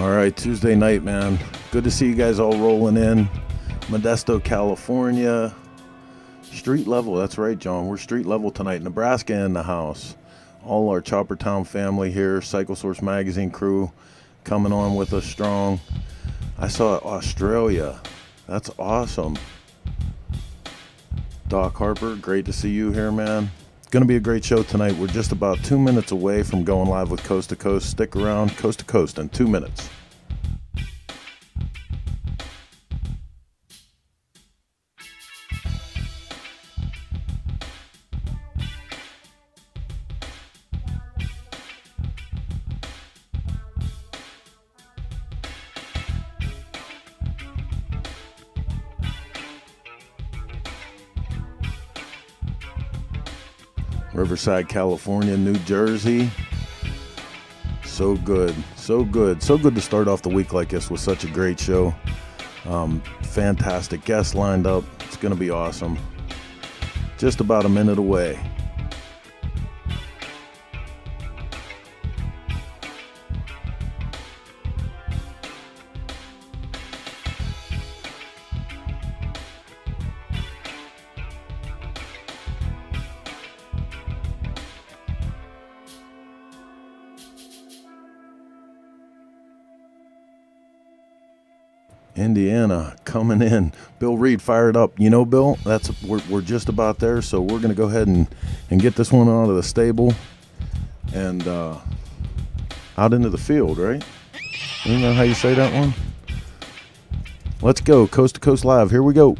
All right, Tuesday night, man. Good to see you guys all rolling in. Modesto, California. Street level, that's right, John. We're street level tonight. Nebraska in the house. All our Chopper Town family here, Cycle Source Magazine crew coming on with us strong. I saw Australia. That's awesome. Doc Harper, great to see you here, man. Going to be a great show tonight. We're just about 2 minutes away from going live with Coast to Coast. Stick around, Coast to Coast in 2 minutes. Riverside, California, New Jersey. So good, so good. So good to start off the week like this with such a great show. Fantastic guests lined up. It's going to be awesome. Just about a minute away. Indiana coming in. Bill Reed fired up. You know, Bill, we're just about there, so we're going to go ahead and get this one out of the stable and out into the field, right? You know how you say that one? Let's go. Coast to Coast Live. Here we go.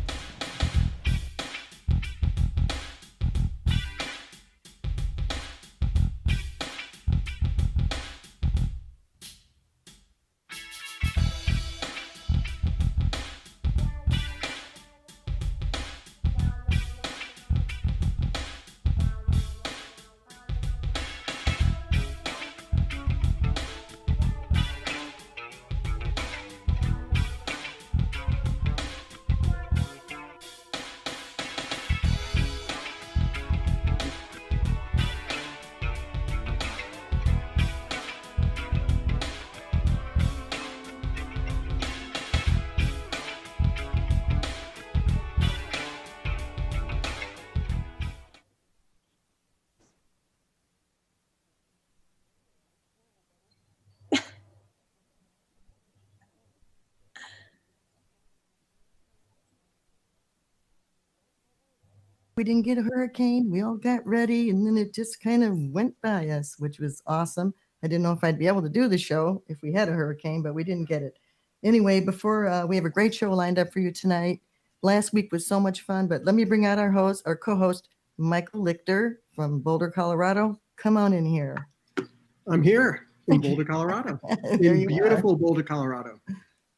We didn't get a hurricane. We all got ready, and then it just kind of went by us, which was awesome. I didn't know if I'd be able to do the show if we had a hurricane, but we didn't get it. Anyway, before we have a great show lined up for you tonight. Last week was so much fun, but let me bring out our co-host, Michael Lichter from Boulder, Colorado. Come on in here. I'm here in Boulder, Colorado. In beautiful Boulder, Colorado.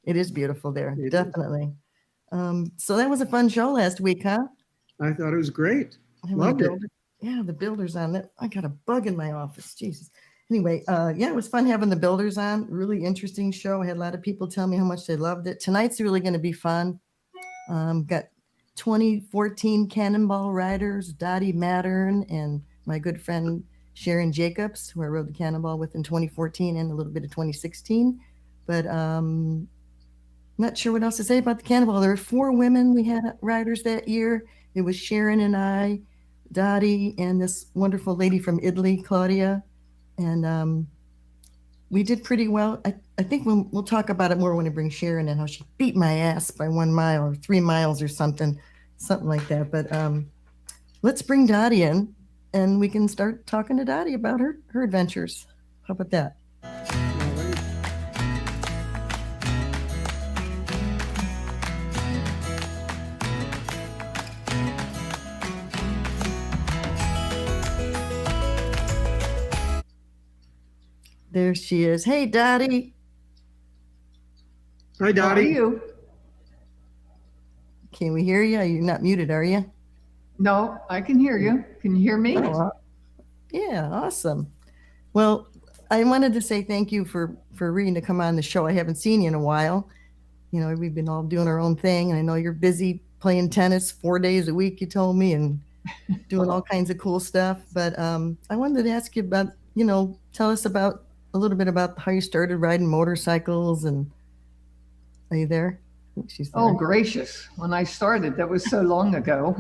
It is beautiful there, definitely. So that was a fun show last week, huh? I thought it was great. Loved it. Yeah, the builders on that. I got a bug in my office. Jesus. Anyway, yeah, it was fun having the builders on. Really interesting show. I had a lot of people tell me how much they loved it. Tonight's really going to be fun. Got 2014 Cannonball riders, Dottie, Mattern, and my good friend Sharon Jacobs, who I rode the Cannonball with in 2014 and a little bit of 2016. But not sure what else to say about the Cannonball. There were 4 women we had riders that year. It was Sharon and I, Dottie, and this wonderful lady from Italy, Claudia. And we did pretty well. I think we'll talk about it more when I bring Sharon in, how she beat my ass by 1 mile or 3 miles or something like that. But let's bring Dottie in, and we can start talking to Dottie about her adventures. How about that? There she is. Hey, Dottie. Hi, Dottie. How are you? Can we hear you? You're not muted, are you? No, I can hear you. Can you hear me? Oh, yeah, awesome. Well, I wanted to say thank you for agreeing to come on the show. I haven't seen you in a while. You know, we've been all doing our own thing, and I know you're busy playing tennis 4 days a week, you told me, and doing all kinds of cool stuff. But I wanted to ask you about, tell us about a little bit about how you started riding motorcycles? And are you there? I think she's there. Oh, gracious. When I started, that was so long ago.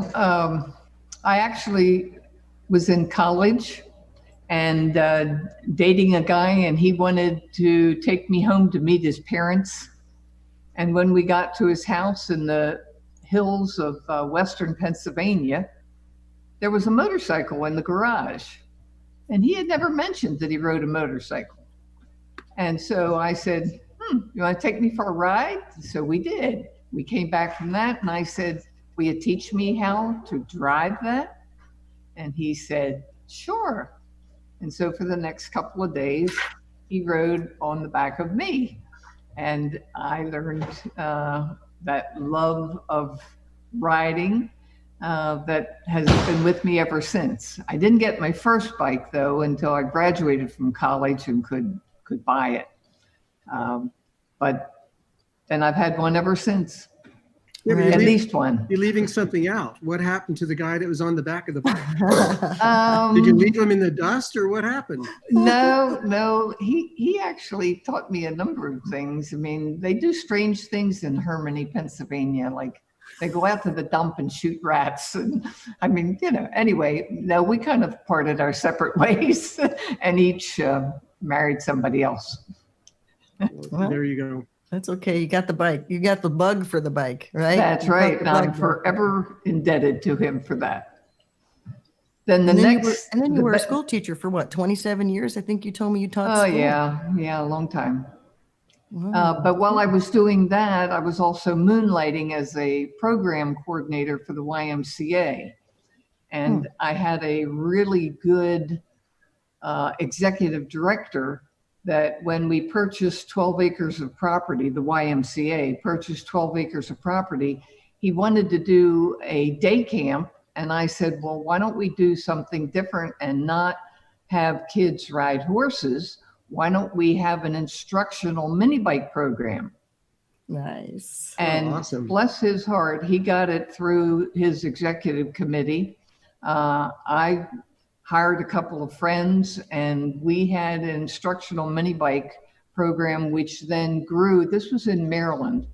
I actually was in college and dating a guy, and he wanted to take me home to meet his parents. And when we got to his house in the hills of Western Pennsylvania, there was a motorcycle in the garage. And he had never mentioned that he rode a motorcycle. And so I said, you want to take me for a ride? So we did. We came back from that, and I said, will you teach me how to drive that? And he said, sure. And so for the next couple of days, he rode on the back of me. And I learned that love of riding that has been with me ever since. I didn't get my first bike, though, until I graduated from college and could buy it. But then I've had one ever since. Yeah, but At least one. You're leaving something out. What happened to the guy that was on the back of the bike? Did you leave him in the dust, or what happened? No. He actually taught me a number of things. I mean, they do strange things in Harmony, Pennsylvania. Like they go out to the dump and shoot rats. And I mean, anyway, no, we kind of parted our separate ways and each married somebody else. Well, there you go. That's okay. You got the bike. You got the bug for the bike, right? That's You right. got the And I'm bug. forever indebted to him for that. Then the And then next. you were a school teacher for what, 27 years? I think you told me you taught Oh, school. yeah, a long time. Wow. But while I was doing that, I was also moonlighting as a program coordinator for the YMCA. And I had a really good executive director that when we purchased 12 acres of property, the YMCA purchased 12 acres of property, he wanted to do a day camp. And I said, well, why don't we do something different and not have kids ride horses? Why don't we have an instructional mini bike program? Nice. And awesome. Bless his heart, he got it through his executive committee. I hired a couple of friends, and we had an instructional mini bike program, which then grew. This was in Maryland,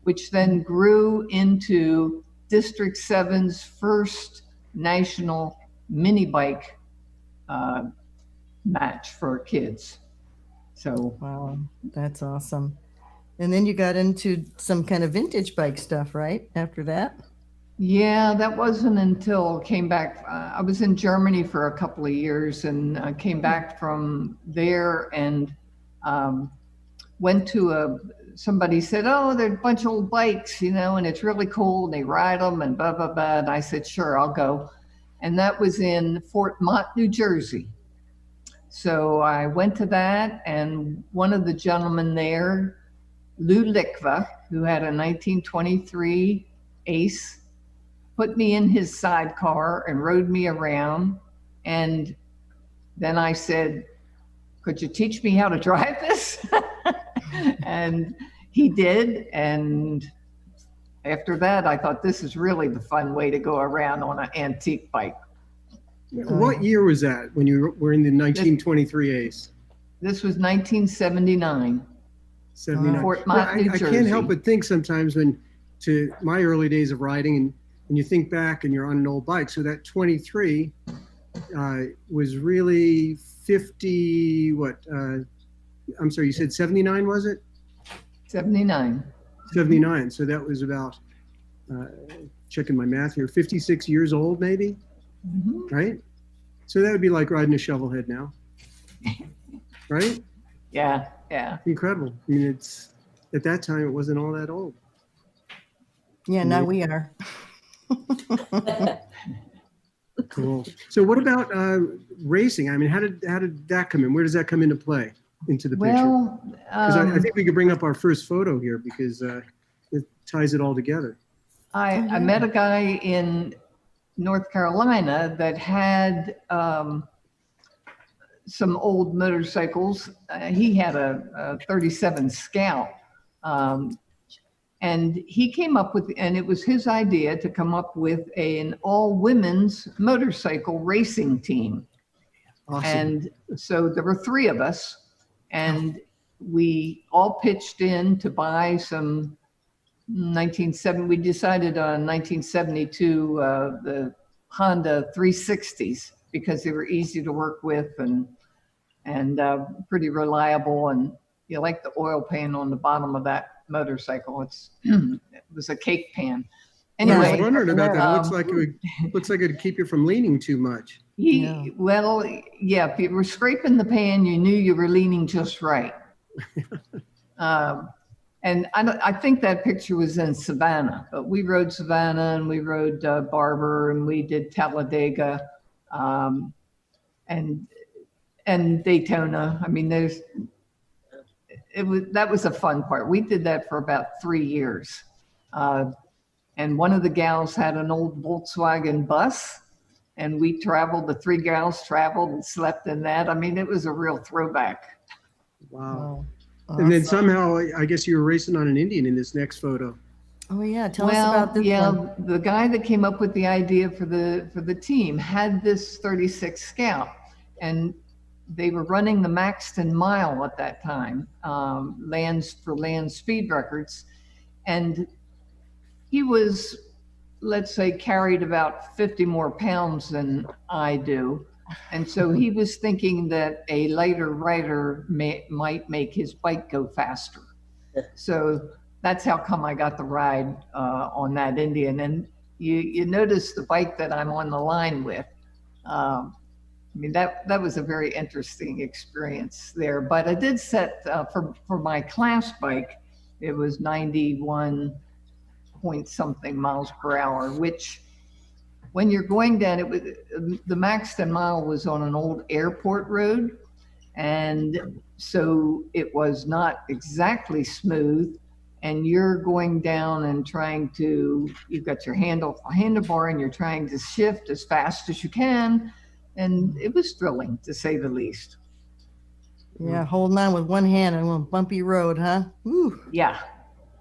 which then grew into District 7's first national mini bike match for kids. So Wow, that's awesome. And then you got into some kind of vintage bike stuff, right? After that? yeah, that wasn't until came back. I was in Germany for a couple of years and came back from there and went to somebody said, oh, they're a bunch of old bikes, and it's really cool. And they ride them and blah, blah, blah. And I said, sure, I'll go. And that was in Fort Mott, New Jersey. So I went to that, and one of the gentlemen there, Lou Likva, who had a 1923 Ace, put me in his sidecar and rode me around. And then I said, could you teach me how to drive this? And he did. And after that, I thought this is really the fun way to go around on an antique bike. What year was that when you were in the 1923 Ace? This was 1979. 79. Fort Mott, New I Jersey. can't help but think sometimes to my early days of riding, and you think back and you're on an old bike. So that 23 was really 50, I'm sorry, you said 79, was it? 79. 79. So that was about, checking my math here, 56 years old maybe, right? So that would be like riding a shovelhead now, right? Yeah. Incredible. I mean, at that time, it wasn't all that old. Yeah, now we are. Cool. So what about racing? I mean, how did that come in? Where does that come into play into the picture? Well, 'Cause I think we could bring up our first photo here because it ties it all together. I met a guy in North Carolina that had some old motorcycles. He had a 37 Scout. And he came up with, and it was his idea to come up with an all-women's motorcycle racing team. Awesome. And so there were three of us, And we all pitched in to buy some 1970. We decided on 1972 the Honda 360s because they were easy to work with and pretty reliable. And you like the oil pan on the bottom of that motorcycle. It was a cake pan. I was Anyway, wondering about that. It looks like it'd keep you from leaning too much. well, yeah, if you were scraping the pan, you knew you were leaning just right. And I think that picture was in Savannah, but we rode Savannah and we rode Barber and we did Talladega and Daytona. I mean, that was a fun part. We did that for about 3 years. And one of the gals had an old Volkswagen bus, and the 3 gals traveled and slept in that. I mean, it was a real throwback. Wow. Awesome. And then somehow, I guess you were racing on an Indian in this next photo. Oh yeah, tell us about this one. The guy that came up with the idea for the team had this 36 Scout, and they were running the Maxton Mile at that time, land speed records, and he was, let's say, carried about 50 more pounds than I do. And so he was thinking that a lighter rider might make his bike go faster. So that's how come I got the ride on that Indian. And you notice the bike that I'm on the line with. I mean, that was a very interesting experience there. But I did set for my class bike, it was 91 point something miles per hour, which when you're going down, the Maxton Mile was on an old airport road. And so it was not exactly smooth. And you're going down and you've got your handlebar and you're trying to shift as fast as you can. And it was thrilling, to say the least. Yeah, holding on with one hand on one bumpy road, huh? Woo. Yeah.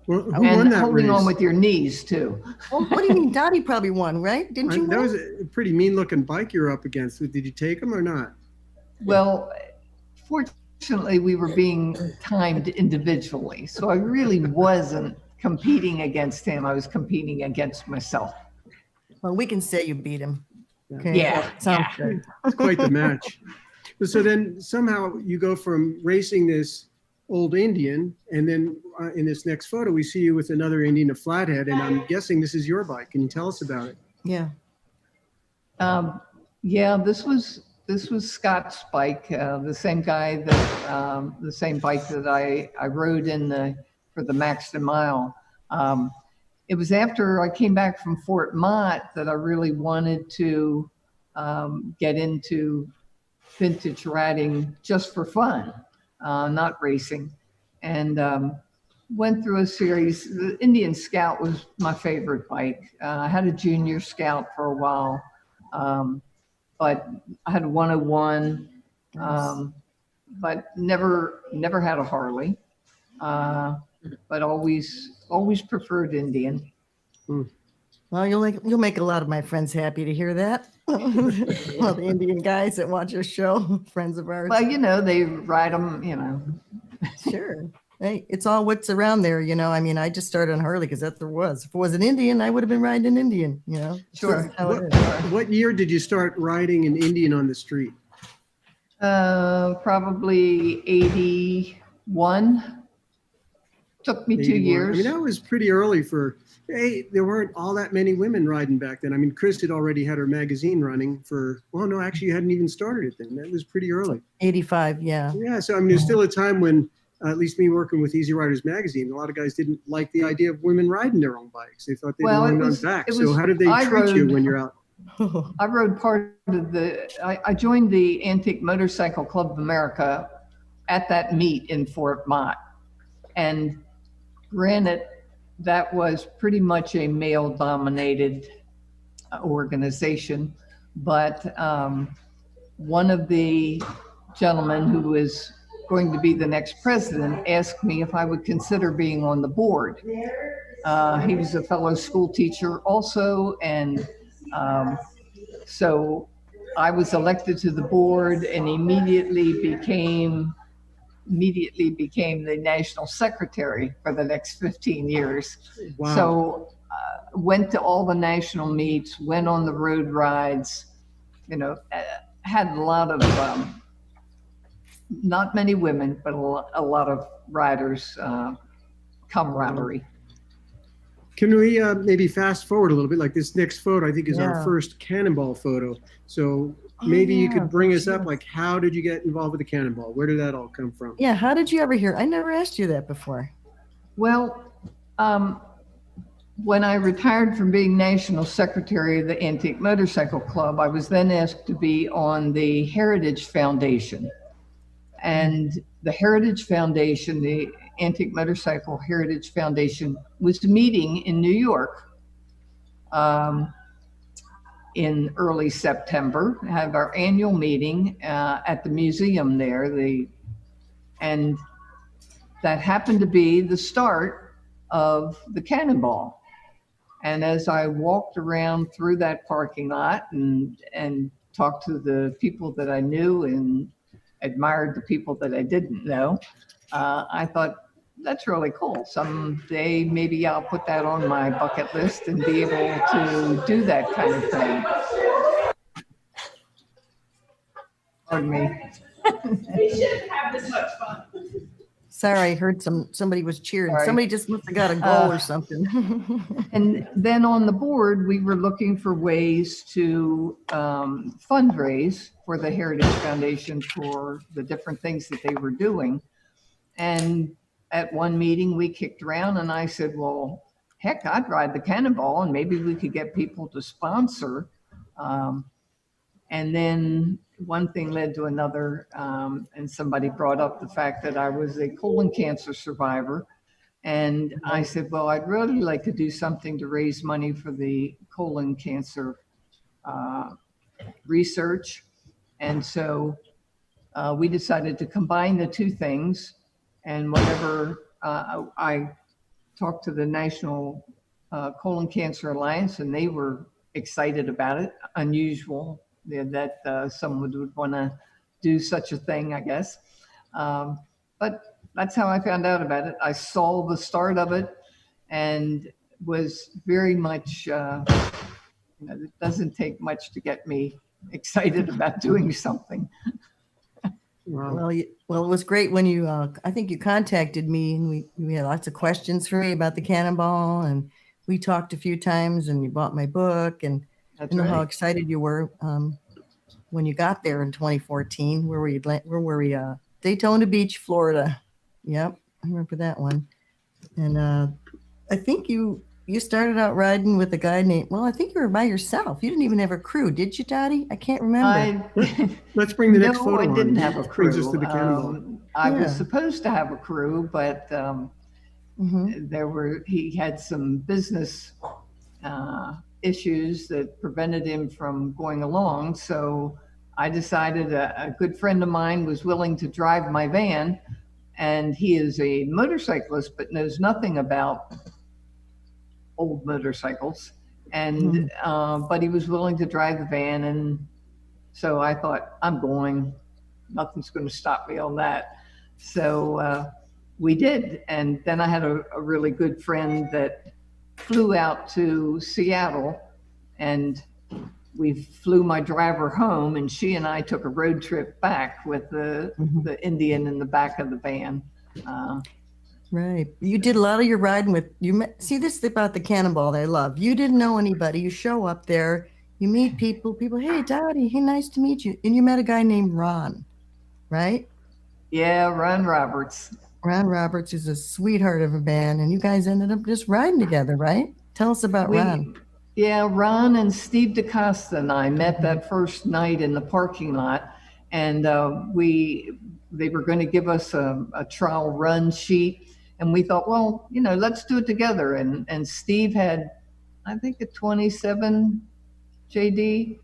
Well, who won And that holding race? on with your knees, too. Oh, what do you mean? Dottie probably won, right? Didn't you That win? was a pretty mean-looking bike you were up against. Did you take him or not? Well, fortunately, we were being timed individually. So I really wasn't competing against him. I was competing against myself. Well, we can say you beat him. Okay. Yeah. Sounds good. It's quite the match. So then somehow you go from racing this old Indian, and then in this next photo, we see you with another Indian, a flathead, and I'm guessing this is your bike. Can you tell us about it? Yeah. Yeah, this was Scott's bike, the same guy the same bike that I rode for the Maxton Mile. It was after I came back from Fort Mott that I really wanted to get into vintage riding just for fun, not racing, and went through a series. The Indian Scout was my favorite bike. I had a Junior Scout for a while, but I had a 101, but never had a Harley, but always preferred Indian. Well, you'll make a lot of my friends happy to hear that. Well, the Indian guys that watch our show, friends of ours. Well, they ride them, Sure. Hey, it's all what's around there, I mean, I just started on Harley because that's there was. If it was an Indian, I would have been riding an Indian, Sure. That's how it is. What year did you start riding an Indian on the street? Probably 81. Took me 2 81. years. I mean, that was pretty early there weren't all that many women riding back then. I mean, Cris had already had her magazine running no, actually you hadn't even started it then. That was pretty early. 85, yeah. Yeah, so I mean, there's still a time when, at least me working with Easy Riders magazine, a lot of guys didn't like the idea of women riding their own bikes. They thought they belonged on back. So how did they treat you when you're out? Oh, I rode part of I joined the Antique Motorcycle Club of America at that meet in Fort Mott. And granted, that was pretty much a male-dominated organization. But one of the gentlemen who was going to be the next president asked me if I would consider being on the board. He was a fellow school teacher also, and so I was elected to the board and immediately became immediately became the national secretary for the next 15 years. Wow. So went to all the national meets, went on the road rides, had a lot of, not many women, but a lot of riders, camaraderie. Can we maybe fast forward a little bit? Like this next photo, I think is our Yeah. first Cannonball photo. So maybe you yeah, could bring us up, yes. like, how did you get involved with the Cannonball? Where did that all come from? Yeah, how did you ever hear? I never asked you that before. Well, when I retired from being national secretary of the Antique Motorcycle Club, I was then asked to be on the Heritage Foundation. And the Heritage Foundation, the Antique Motorcycle Heritage Foundation, was meeting in New York in early September, have our annual meeting at the museum there. And that happened to be the start of the Cannonball. And as I walked around through that parking lot and talked to the people that I knew and admired the people that I didn't know, I thought, that's really cool. Someday maybe I'll put that on my bucket list and be able to do that kind of thing. Pardon me. We shouldn't have this much fun. Sorry, I heard somebody was cheering. Sorry. Somebody just must have got a goal or something. And then on the board, we were looking for ways to fundraise for the Heritage Foundation for the different things that they were doing. And at one meeting, we kicked around and I said, well, heck, I'd ride the Cannonball and maybe we could get people to sponsor. And then one thing led to another, and somebody brought up the fact that I was a colon cancer survivor. And I said, well, I'd really like to do something to raise money for the colon cancer research. And so we decided to combine the two things. And whenever I talked to the National Colon Cancer Alliance, and they were excited about it, unusual that someone would want to do such a thing, I guess. But that's how I found out about it. I saw the start of it and was very much, it doesn't take much to get me excited about doing something. Wow. Well, it was great when you, I think you contacted me and we had lots of questions for me about the Cannonball, and we talked a few times and you bought my book, and That's I know how right. excited you were when you got there in 2014. Where were we? Daytona Beach, Florida. Yep, I remember that one. And I think you started out riding with a guy named, well, I think you were by yourself. You didn't even have a crew, did you, Dottie? I can't remember. Let's bring the next No, photo I on. didn't have a Which brings us crew. to the Cannonball. I was Yeah. supposed to have a crew, but Mhm. he had some business issues that prevented him from going along. So I decided a good friend of mine was willing to drive my van, and he is a motorcyclist, but knows nothing about old motorcycles. And, but he was willing to drive the van. And so I thought, I'm going, nothing's going to stop me on that. So we did. And then I had a really good friend that flew out to Seattle, and we flew my driver home, and she and I took a road trip back with the Indian in the back of the van. Right. You did a lot of your riding with, see, this is about the Cannonball that I love. You didn't know anybody. You show up there, you meet people, hey, Dottie, hey, nice to meet you. And you met a guy named Ron, right? Yeah, Ron Roberts. Ron Roberts is a sweetheart of a man, and you guys ended up just riding together, right? Tell us about Ron. Yeah, Ron and Steve DaCosta and I met that first night in the parking lot, and they were going to give us a trial run sheet, and we thought, well, let's do it together. And Steve had, I think, a 27 JD,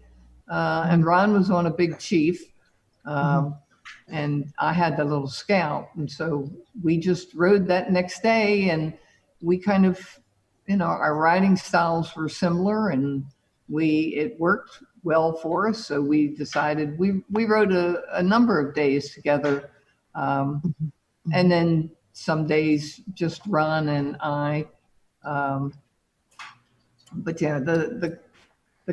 and Ron was on a big Chief, and I had the little Scout, and so we just rode that next day, and we kind of, our riding styles were similar, and it worked well for us. So we decided we rode a number of days together And then some days just Ron and I. But yeah, the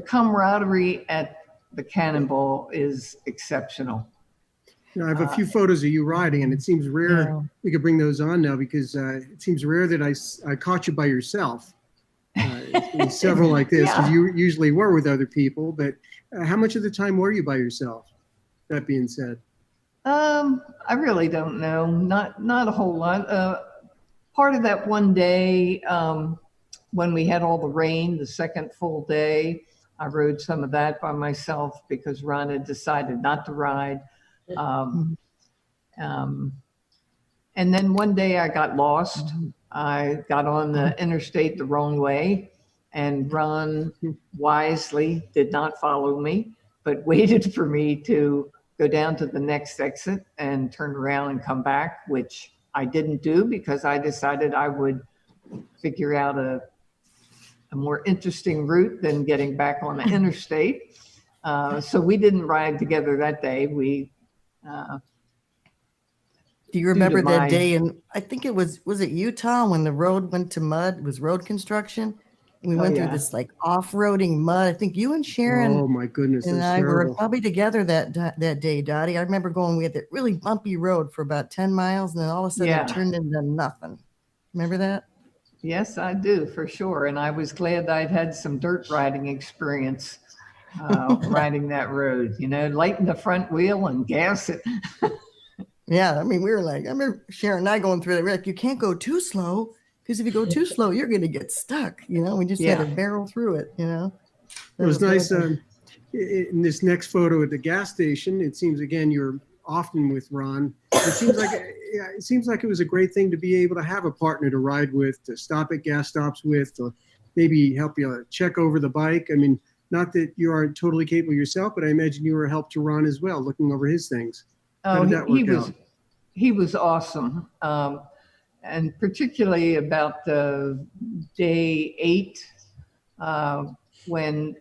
camaraderie at the Cannonball is exceptional. I have a few photos of you riding, and it seems rare. Yeah. We could bring those on now because it seems rare that I caught you by yourself. Several like this, because you usually were with other people. But how much of the time were you by yourself? That being said, I really don't know. Not a whole lot. Part of that one day, when we had all the rain, the second full day, I rode some of that by myself because Ron had decided not to ride. And then one day I got lost. I got on the interstate the wrong way, and Ron wisely did not follow me, but waited for me to go down to the next exit and turn around and come back, which I didn't do because I decided I would figure out a more interesting route than getting back on the interstate. So we didn't ride together that day. Do you remember that day? And I think it was it Utah when the road went to mud? It was road construction. And we went through this like off-roading mud. I think you and Sharon. Oh my goodness, and I were probably together that day, Dottie. I remember going. We had that really bumpy road for about 10 miles, and then all of a sudden it turned into nothing. Remember that? Yes, I do, for sure. And I was glad I'd had some dirt riding experience riding that road, lighten the front wheel and gas it. Yeah, I mean, we were like, I remember Sharon and I going through that. We're like, you can't go too slow, because if you go too slow, you're going to get stuck. We just had to barrel through it, It was nice. In this next photo at the gas station, it seems, again, you're often with Ron. It seems like it was a great thing to be able to have a partner to ride with, to stop at gas stops with, to maybe help you check over the bike. I mean, not that you aren't totally capable yourself, but I imagine you were a help to Ron as well, looking over his things. How did that work out? He was awesome. And particularly about day 8, when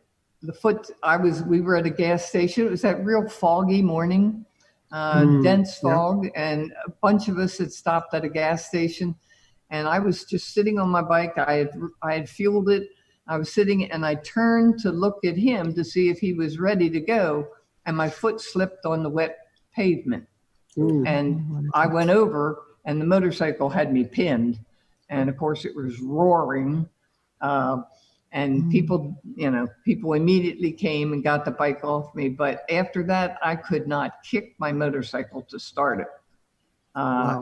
we were at a gas station. It was that real foggy morning, dense fog, and a bunch of us had stopped at a gas station. And I was just sitting on my bike. I had fueled it. I was sitting, and I turned to look at him to see if he was ready to go, and my foot slipped on the wet pavement. And I went over, and the motorcycle had me pinned, and of course it was roaring, and people immediately came and got the bike off me. But after that, I could not kick my motorcycle to start it.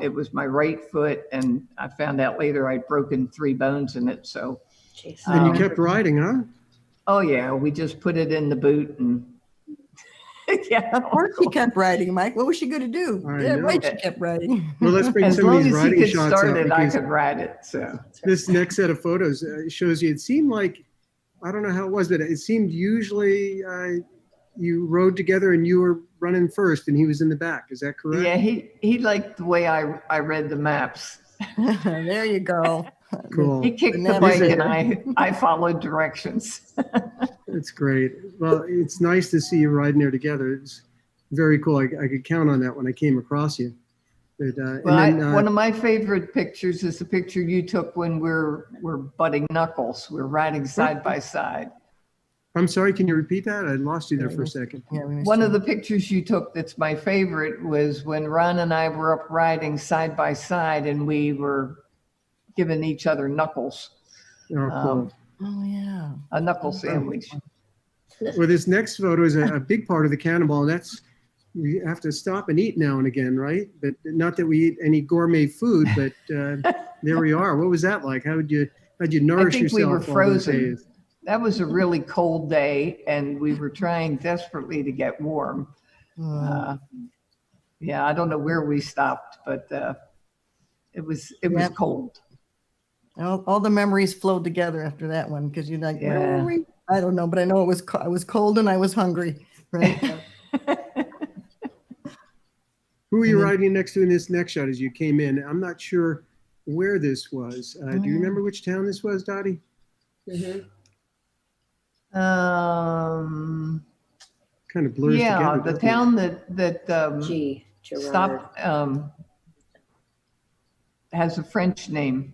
It was my right foot, and I found out later I'd broken 3 bones in it. So and you kept riding, huh? Oh yeah, we just put it in the boot, and of course she kept riding, Mike. What was she going to do? Right, she kept riding. Well, let's bring some of these riding shots up. I could ride it. So this next set of photos shows you. It seemed like, I don't know how it was, but it seemed usually you rode together and you were running first and he was in the back. Is that correct? Yeah, he liked the way I read the maps. There you go. Cool. He kicked the bike and I followed directions. That's great. Well, it's nice to see you riding there together. It's very cool. I could count on that when I came across you. But, one of my favorite pictures is the picture you took when we're butting knuckles. We're riding side by side. I'm sorry, can you repeat that? I lost you there for a second. Yeah, one of the pictures you took that's my favorite was when Ron and I were up riding side by side and we were giving each other knuckles. Oh, cool. Yeah. A knuckle sandwich. Well, this next photo is a big part of the Cannonball, and that's, we have to stop and eat now and again, right? But not that we eat any gourmet food, but there we are. What was that like? How'd you nourish yourself? We were frozen. That was a really cold day, and we were trying desperately to get warm. Yeah, I don't know where we stopped, but it was cold. All the memories flowed together after that one, because you're like, where were we? I don't know, but I know I was cold and I was hungry, right? Who were you riding next to in this next shot as you came in? I'm not sure where this was. Do you remember which town this was, Dottie? Mm-hmm. Kind of blurs together. Yeah, the town that Gerard. stop, has a French name.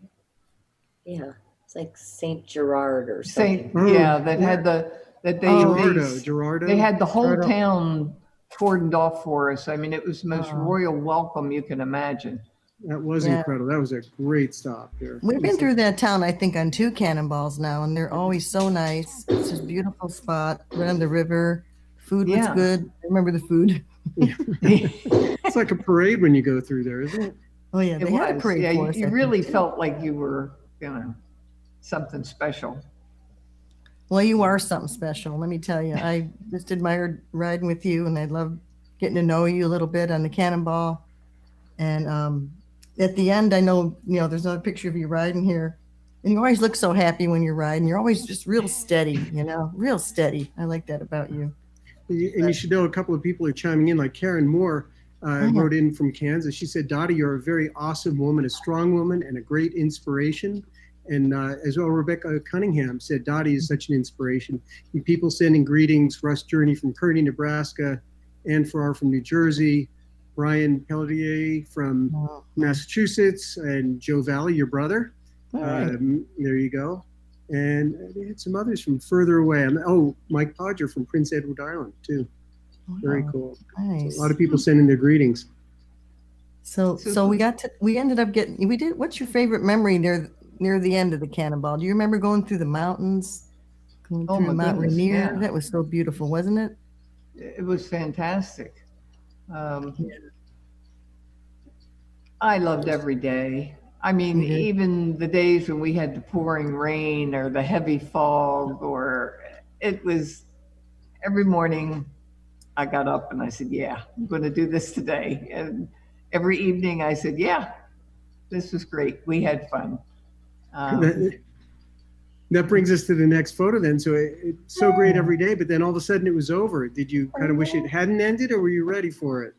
Yeah, it's like Saint Gerard or something. Saint, yeah, that had the, that they, Gerardo. they had the whole Gerardo. town cordoned off for us. I mean, it was the most Oh. royal welcome you can imagine. That was Yeah. incredible. That was a great stop there. We've been through that town, I think, on 2 cannonballs now, and they're always so nice. It's just a beautiful spot right on the river. Food was Yeah. good. I remember the food. It's like a parade when you go through there, isn't it? Oh yeah, It they had a was. parade Yeah, for us. you I really think. felt like you were, you know, something special. Well, you are something special. Let me tell you. I just admired riding with you, and I loved getting to know you a little bit on the Cannonball. And at the end, I know there's another picture of you riding here, and you always look so happy when you're riding. You're always just real steady, real steady. I like that about you. And you should know a couple of people are chiming in, like Karen Moore wrote in from Kansas. She said, Dottie, you're a very awesome woman, a strong woman, and a great inspiration. And as well, Rebecca Cunningham said, Dottie is such an inspiration. And people sending greetings, Russ Journey from Kearney, Nebraska, Ann Farrar from New Jersey, Brian Pelletier from Massachusetts, and Joe Valley, your brother. All right. There you go. And they had some others from further away. Mike Podger from Prince Edward Island, too. Very Wow, cool. nice. So a lot of people sending their greetings. So we ended up getting. We did. What's your favorite memory near the end of the Cannonball? Do you remember going through the mountains, going Oh, through my Mount goodness, Rainier? yeah. That was so beautiful, wasn't it? It was fantastic. I loved every day. I mean, Mhm. even the days when we had the pouring rain or the heavy fog, or it was every morning I got up and I said, yeah, I'm going to do this today. And every evening I said, yeah, this was great. We had fun. That brings us to the next photo then. So it's so great every day, but then all of a sudden it was over. Did you kind of wish it hadn't ended, or were you ready for it?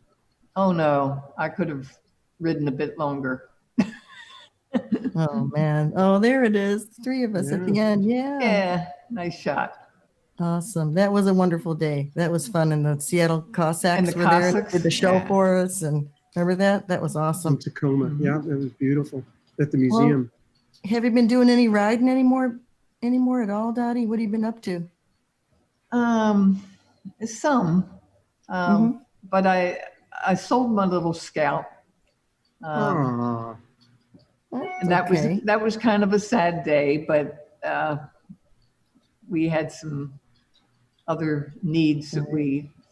Oh no, I could have ridden a bit longer. Oh man! Oh, there it is. 3 of us at the end. Yeah. Yeah, nice shot. Awesome. That was a wonderful day. That was fun. And the Seattle Cossacks And the were there and Cossacks, did the show yeah. for us. And remember that? That was From awesome. Tacoma. Mhm. Yeah, that was beautiful. At the museum. Have you been doing any riding anymore at all, Dottie? What have you been up to? Some, but I sold my little Scout. Aw. And that was kind of a sad day, but we had some other needs that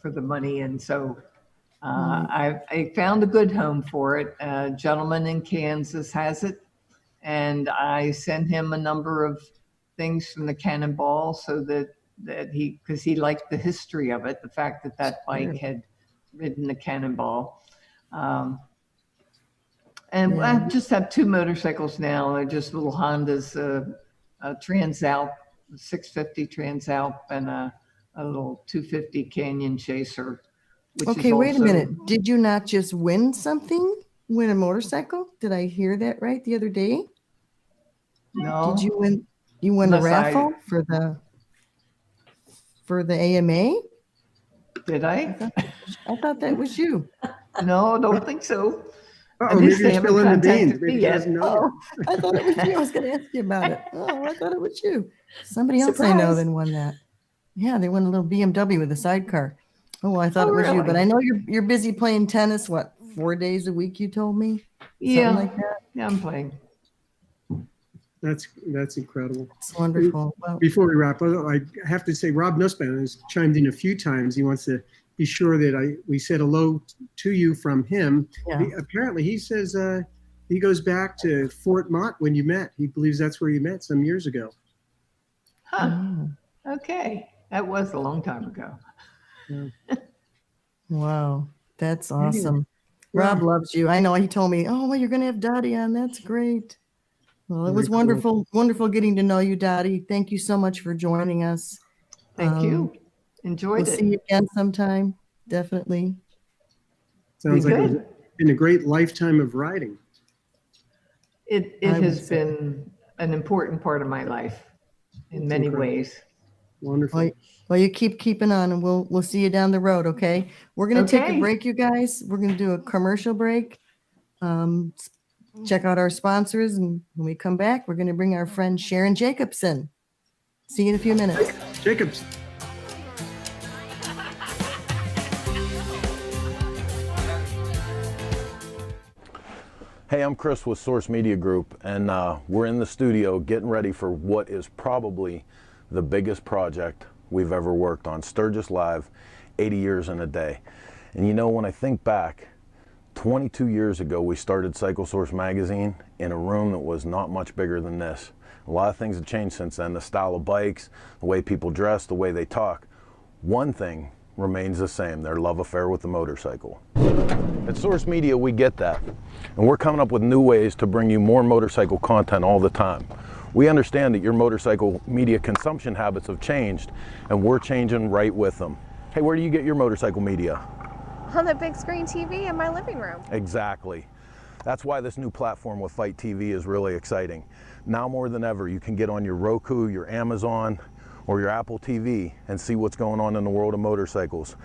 for the money, and so I found a good home for it. A gentleman in Kansas has it, and I sent him a number of things from the Cannonball so that because he liked the history of it, the fact that bike had ridden the Cannonball. And I just have 2 motorcycles now. They're just little Hondas, a Transalp, 650 Transalp, and a little 250 Canyon Chaser. Which Okay, is wait a also- minute. Did you not just win something? Win a motorcycle? Did I hear that right the other day? No. Did you win? You won a Unless I- raffle for the AMA? Did I? I thought that was you. No, I don't think so. Uh-oh, At maybe least you're they spilling the haven't beans. contacted Maybe me he yet. doesn't know. Oh, I thought it was you. I was going to ask you about it. Oh, I thought it was you. Somebody else I know Surprise. then won that. Yeah, they won a little BMW with a sidecar. Oh, I thought Oh, it was you, really? but I know you're busy playing tennis. What, 4 days a week? You told me. Yeah, Something like that. yeah, I'm playing. That's incredible. It's wonderful. Well, Before we wrap up, I have to say Rob Nussbaum has chimed in a few times. He wants to be sure that we said hello to you from him. yeah. Apparently, he says he goes back to Fort Mott when you met. He believes that's where you met some years ago. Huh. Oh, Okay. That was a long time ago. wow, that's Anyway. awesome. Rob loves you. I know. He told me, "Oh, well, you're going to have Dottie on. That's great." Well, it was Very cool. wonderful getting to know you, Dottie. Thank you so much for joining us. Thank you. Enjoyed We'll it. see you again sometime. Definitely. Sounds like good. it's been a great lifetime of riding. It I would has say. been an important part of my life in many incredible. ways. Wonderful. Well, you keep keeping on, and we'll see you down the road. Okay. We're gonna take a Okay. break, you guys. We're gonna do a commercial break. Check out our sponsors, and when we come back, we're gonna bring our friend Sharon Jacobson. See you in a few minutes. Jacobs. Hey, I'm Chris with Source Media Group, and we're in the studio getting ready for what is probably the biggest project we've ever worked on, Sturgis Live, 80 years in a day. And you know, when I think back, 22 years ago, we started Cycle Source Magazine in a room that was not much bigger than this. A lot of things have changed since then, the style of bikes, the way people dress, the way they talk. One thing remains the same, their love affair with the motorcycle. At Source Media, we get that, and we're coming up with new ways to bring you more motorcycle content all the time. We understand that your motorcycle media consumption habits have changed, and we're changing right with them. Hey, where do you get your motorcycle media? On the big screen TV in my living room. Exactly. That's why this new platform with Fight TV is really exciting. Now more than ever, you can get on your Roku, your Amazon, or your Apple TV and see what's going on in the world of motorcycles.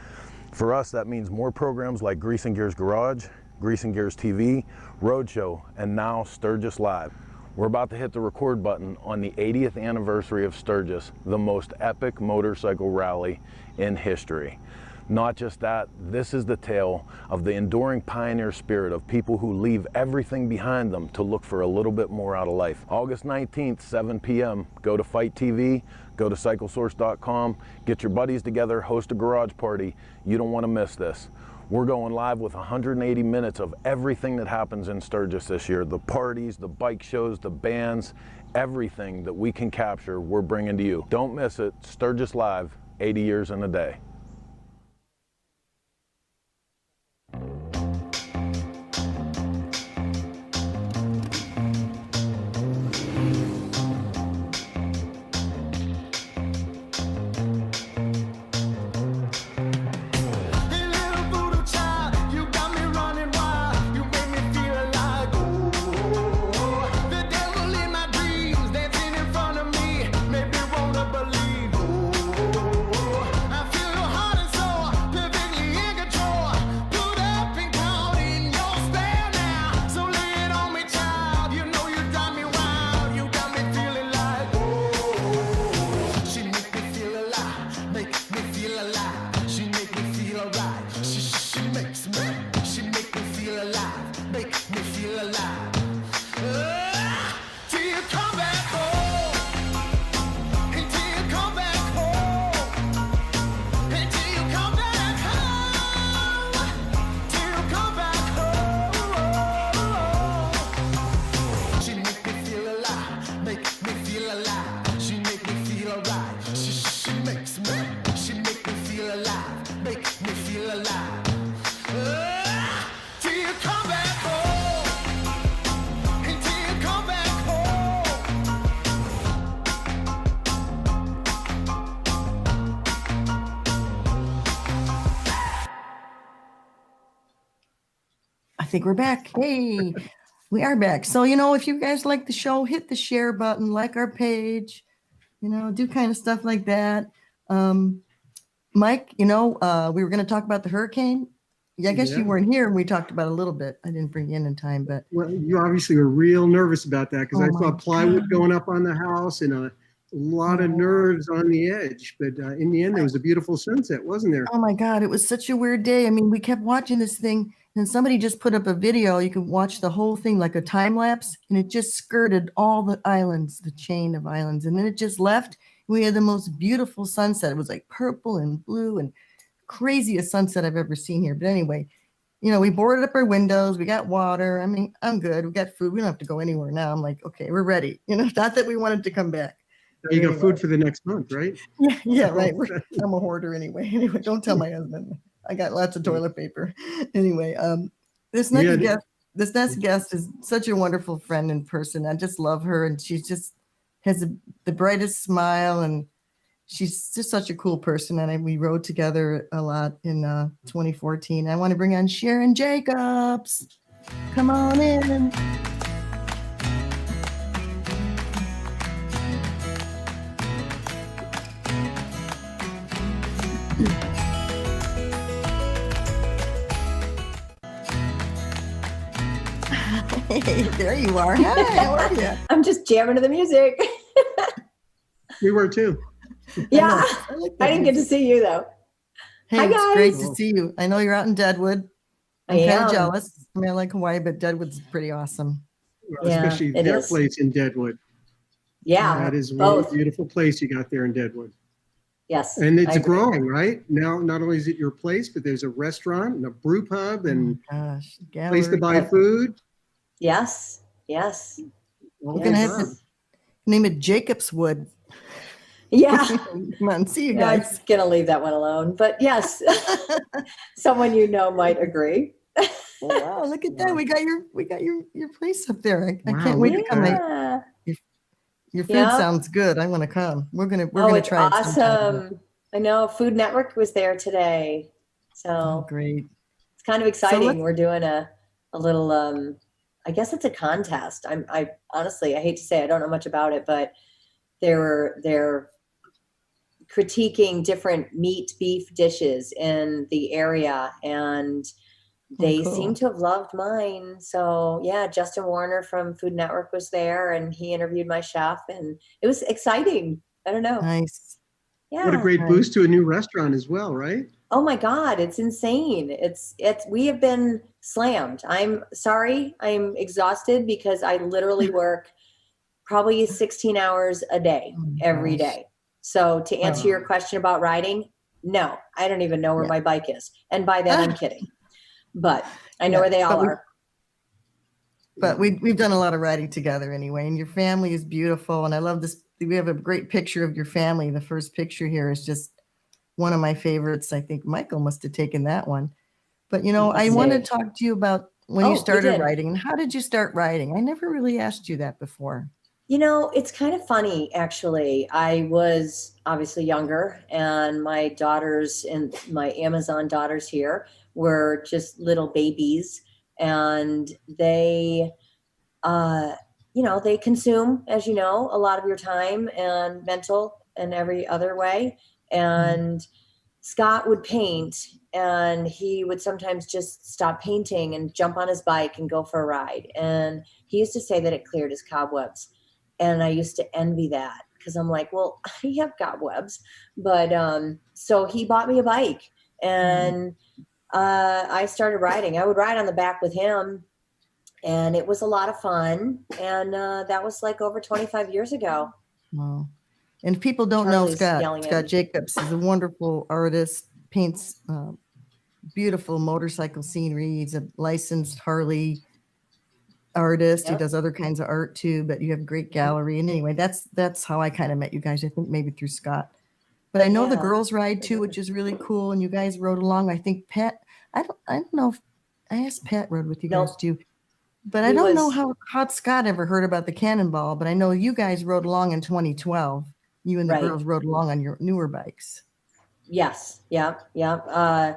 For us, that means more programs like Grease and Gears Garage, Grease and Gears TV, Roadshow, and now Sturgis Live. We're about to hit the record button on the 80th anniversary of Sturgis, the most epic motorcycle rally in history. Not just that, this is the tale of the enduring pioneer spirit of people who leave everything behind them to look for a little bit more out of life. August 19th, 7 p.m., go to Fight TV, go to cyclesource.com, get your buddies together, host a garage party. You don't want to miss this. We're going live with 180 minutes of everything that happens in Sturgis this year. The parties, the bike shows, the bands, everything that we can capture, we're bringing to you. Don't miss it. Sturgis Live, 80 years in a day. I think we're back. Hey, we are back. So, you know, if you guys like the show, hit the share button, like our page, you know, do kind of stuff like that. Mike, you know, we were going to talk about the hurricane. Yeah, I guess you weren't here and we talked about it a little bit. I didn't bring you in time, but. Well, you obviously were real nervous about that because Oh I my saw plywood God. going up on the house and a lot of nerves on the edge. But in the end, there was a beautiful sunset, wasn't there? Oh my God, it was such a weird day. I mean, we kept watching this thing and somebody just put up a video. You could watch the whole thing like a time lapse and it just skirted all the islands, the chain of islands. And then it just left. We had the most beautiful sunset. It was like purple and blue and craziest sunset I've ever seen here. But anyway, you know, we boarded up our windows. We got water. I mean, I'm good. We got food. We don't have to go anywhere now. I'm like, okay, we're ready. You know, not that we wanted to come back. You got food for the next month, right? Yeah, right. I'm a hoarder anyway. Anyway, don't tell my husband. I got lots of toilet paper. Anyway, this next guest is such a wonderful friend in person. I just love her, and she just has the brightest smile, and she's just such a cool person. And we rode together a lot in 2014. I want to bring on Sharon Jacobs. Come on in. Hey, there you are. Hi, how are you? I'm just jamming to the music. We were too. Yeah. I like that I didn't get to music. see you though. Hey, Hi, it's great guys. to see you. I know you're out in Deadwood. I I'm kind am. of jealous. I mean, I like Hawaii, but Deadwood's pretty awesome. Yeah, Especially it their is. place in Deadwood. Yeah. That is one Both. beautiful place you got there in Deadwood. Yes. And I it's agree. growing, right? Now, not only is it your place, but there's a restaurant and a brew pub and Gosh, place to gallery. buy food. Yes. Yes. All We're gonna good have to stuff. name it Jacob's Wood. Yeah. Come on, see you Yeah, I'm guys. gonna leave that one alone. But yes, someone you know might agree. Oh, wow, look at that. We got your place up there. I Wow, can't wait to look at come. that. Yeah. Your food Yeah. sounds good. I want to come. We're Oh, gonna it's try it sometime. awesome. I know Food Network was there today. Oh, So great. it's kind of So exciting. let's- We're doing a little I guess it's a contest. I honestly I hate to say I don't know much about it, but they're critiquing different meat beef dishes in the area, and they cool. seem to have loved mine. So yeah, Justin Warner from Food Network was there, and he interviewed my chef, and it was exciting. I don't know. Nice. Yeah. What a great Nice. boost to a new restaurant as well, right? Oh my God, it's insane. It's we have been slammed. I'm sorry. I'm exhausted because I literally work probably 16 hours a day, Oh my every gosh. day. So to answer your question about riding, no, I don't even know where my bike is. And by that, I'm kidding. But I know Yeah, where they all but we- are. But we've done a lot of riding together anyway, and your family is beautiful. And I love this. We have a great picture of your family. The first picture here is just one of my favorites. I think Michael must have taken that one. But I Let's want see. to talk to you about when Oh, you you started did. riding and how did you start riding? I never really asked you that before. It's kind of funny, actually. I was obviously younger, and my daughters and my Amazon daughters here were just little babies, and they, they consume, as you know, a lot of your time and mental and every other way. And Scott would paint, and he would sometimes just stop painting and jump on his bike and go for a ride. And he used to say that it cleared his cobwebs. And I used to envy that because I'm like, well, I have cobwebs. But so he bought me a bike, and I started riding. I would ride on the back with him, and it was a lot of fun. And that was like over 25 years ago. Wow. And if people don't Charlie's know yelling at Scott me. Jacobs is a wonderful artist, paints beautiful motorcycle scenery. He's a licensed Harley artist. He Yep. does other kinds of art too, but you have a great gallery. And anyway, that's how I kind of met you guys. I think maybe through Scott. But I know the Yeah. girls ride too, which is really cool. And you guys rode along. I think Pat, I don't know if I asked Pat rode with you Nope. guys too. But I He don't know was- how Scott ever heard about the Cannonball, but I know you guys rode along in 2012. You and the Right. girls rode along on your newer bikes. Yes. Yeah. Yeah.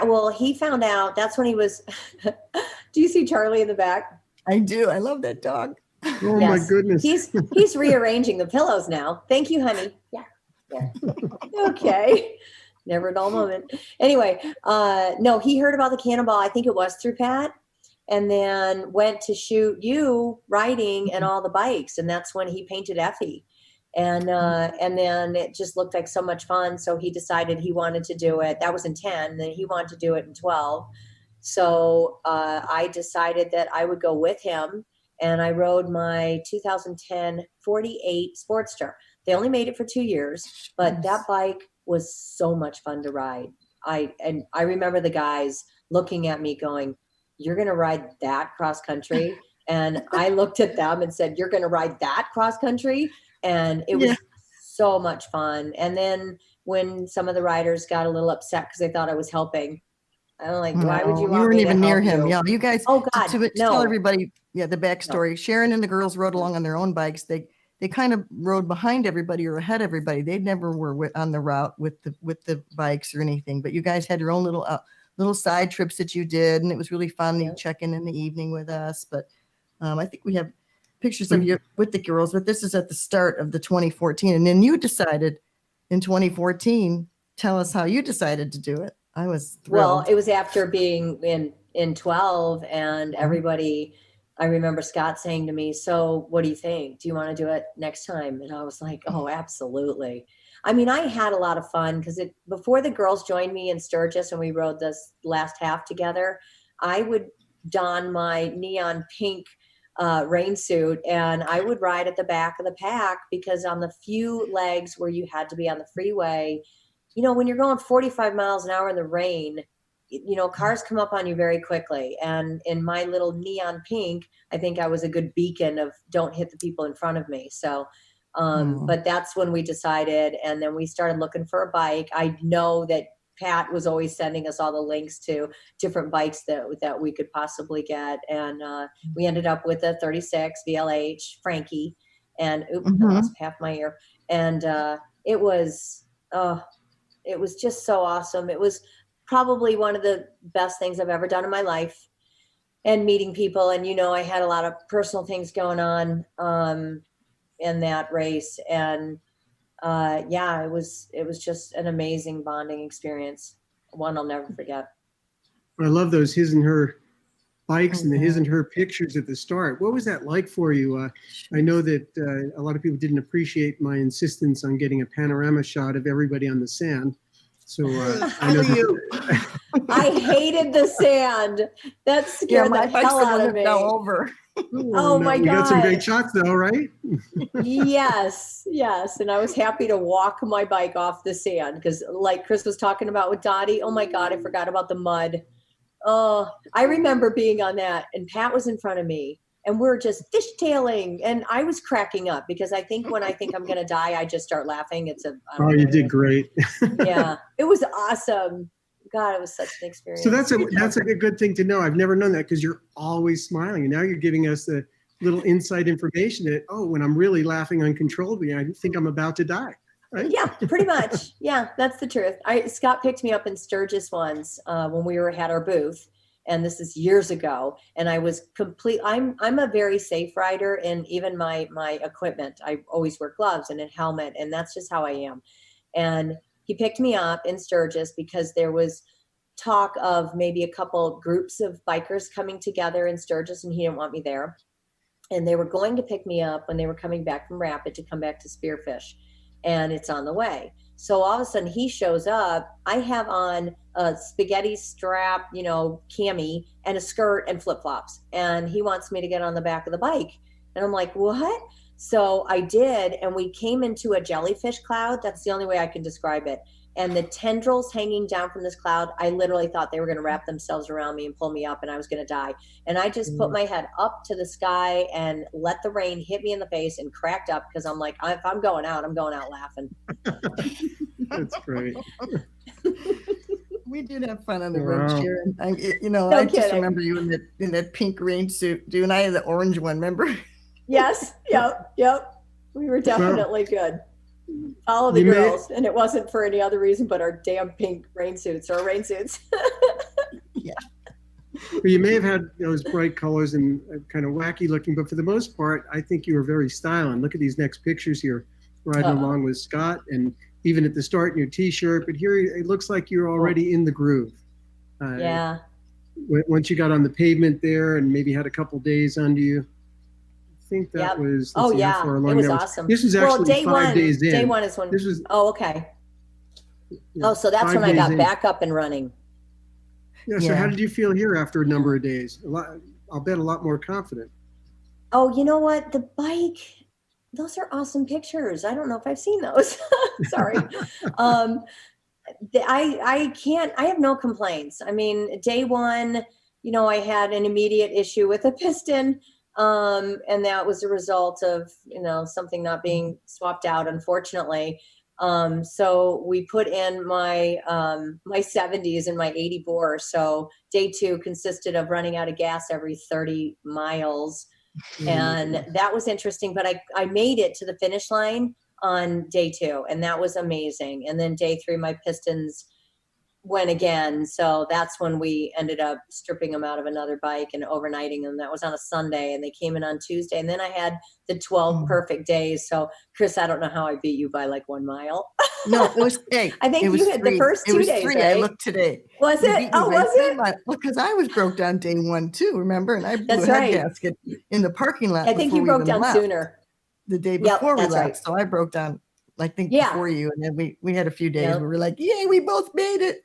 Well, he found out. That's when he was. Do you see Charlie in the back? I do. I love that dog. Oh my Yes. goodness. He's rearranging the pillows now. Thank you, honey. Yeah. Okay. Never a dull moment. Anyway, no, he heard about the Cannonball. I think it was through Pat, and then went to shoot you riding and all the bikes, and that's when he painted Effie. And then it just looked like so much fun. So he decided he wanted to do it. That was in 10. Then he wanted to do it in 12. So I decided that I would go with him, and I rode my 2010 48 Sportster. They only made it for 2 years, but that bike was so much fun to ride. I remember the guys looking at me going, "You're going to ride that cross country?" And I looked at them and said, "You're going to ride that cross country?" And it was so much fun. And then when some of the riders got a little upset because they thought I was helping, I'm like, why would you No, want weren't me even to near help him. you? Yeah, you guys. Oh God, to no. tell everybody, the backstory. Sharon and the girls rode along on their own bikes. They kind of rode behind everybody or ahead of everybody. They never were on the route with the bikes or anything. But you guys had your own little side trips that you did, and it was really fun. You check in the evening with us. But I think we have pictures of you with the girls. But this is at the start of the 2014, and then you decided in 2014. Tell us how you decided to do it. I was thrilled. Well, it was after being in 12, and everybody I remember Scott saying to me, so what do you think? Do you want to do it next time? And I was like, oh, absolutely. I mean, I had a lot of fun because before the girls joined me in Sturgis and we rode this last half together, I would don my neon pink rain suit and I would ride at the back of the pack because on the few legs where you had to be on the freeway, you know, when you're going 45 miles an hour in the rain, you know, cars come up on you very quickly. And in my little neon pink, I think I was a good beacon of don't hit the people in front of me. So, but that's when we decided, and then we started looking for a bike. I know that Pat was always sending us all the links to different bikes that we could possibly get. And we ended up with a 36 VLH Frankie, and I lost half my ear. And it was just so awesome. It was probably one of the best things I've ever done in my life, and meeting people. And, you know, I had a lot of personal things going on in that race. And yeah, it was just an amazing bonding experience. One I'll never forget. I love those his and her bikes and the his and her pictures at the start. What was that like for you? I know that a lot of people didn't appreciate my insistence on getting a panorama shot of everybody on the sand. So I know I hated the sand. That scared the hell out of me. Over. Oh my God. We got some great shots though, right? Yes. And I was happy to walk my bike off the sand because like Cris was talking about with Dottie, oh my God, I forgot about the mud. Oh, I remember being on that and Pat was in front of me and we're just fishtailing and I was cracking up because I think when I think I'm going to die, I just start laughing. You did great. Yeah, it was awesome. God, it was such an experience. So that's a good thing to know. I've never known that because you're always smiling. And now you're giving us the little inside information that, when I'm really laughing uncontrollably, I think I'm about to die. Right? Yeah, pretty much. Yeah, that's the truth. Scott picked me up in Sturgis once when we had our booth. And this is years ago. And I was I'm a very safe rider and even my equipment. I always wear gloves and a helmet and that's just how I am. And he picked me up in Sturgis because there was talk of maybe a couple groups of bikers coming together in Sturgis and he didn't want me there. And they were going to pick me up when they were coming back from Rapid to come back to Spearfish. And it's on the way. So all of a sudden he shows up. I have on a spaghetti strap, you know, cami and a skirt and flip-flops. And he wants me to get on the back of the bike. And I'm like, what? So I did. And we came into a jellyfish cloud. That's the only way I can describe it. And the tendrils hanging down from this cloud, I literally thought they were going to wrap themselves around me and pull me up and I was going to die. And I just put my head up to the sky and let the rain hit me in the face and cracked up because I'm like, if I'm going out laughing. That's great. We did have fun on the road, Sharon. I just remember you in that pink rain suit, and I had the orange one, remember? Yes. Yep. We were definitely good. Follow the girls, and it wasn't for any other reason but our damn pink rain suits. Yeah. Well, you may have had those bright colors and kind of wacky looking, but for the most part, I think you were very styling. Look at these next pictures here, riding along with Scott, and even at the start in your T-shirt. But here it looks like you're already in the groove. Yeah. Once you got on the pavement there, and maybe had a couple days under you. I think that was. It was awesome. This was actually 5 days in. Day one is when. This was. Oh, okay. So that's when I got back up and running. Yeah. So how did you feel here after a number of days? I'll bet a lot more confident. Oh, you know what? The bike. Those are awesome pictures. I don't know if I've seen those. Sorry. I have no complaints. I mean, day one, you know, I had an immediate issue with a piston. And that was a result of, you know, something not being swapped out, unfortunately. So we put in my 70s and my 80 bore. So day two consisted of running out of gas every 30 miles. And that was interesting, but I made it to the finish line on day two, and that was amazing. And then day three, my pistons went again. So that's when we ended up stripping them out of another bike and overnighting them. That was on a Sunday, and they came in on Tuesday. And then I had the 12 perfect days. So Chris, I don't know how I beat you by like 1 mile. No, it was hey, I think it was you had the 3. first It 2 was days, 3. right? I looked today. Was You it? beat me Oh, by was 3 it? miles. Well, because I was broke down day 1 too, remember? And I blew That's a head right. gasket in the parking lot. I think before you we broke even down left. sooner. The day Yep, before we that's left. right. So I broke down, I think, Yeah. before you. And then we had a few days Yep. where we were like, yay, we both made it.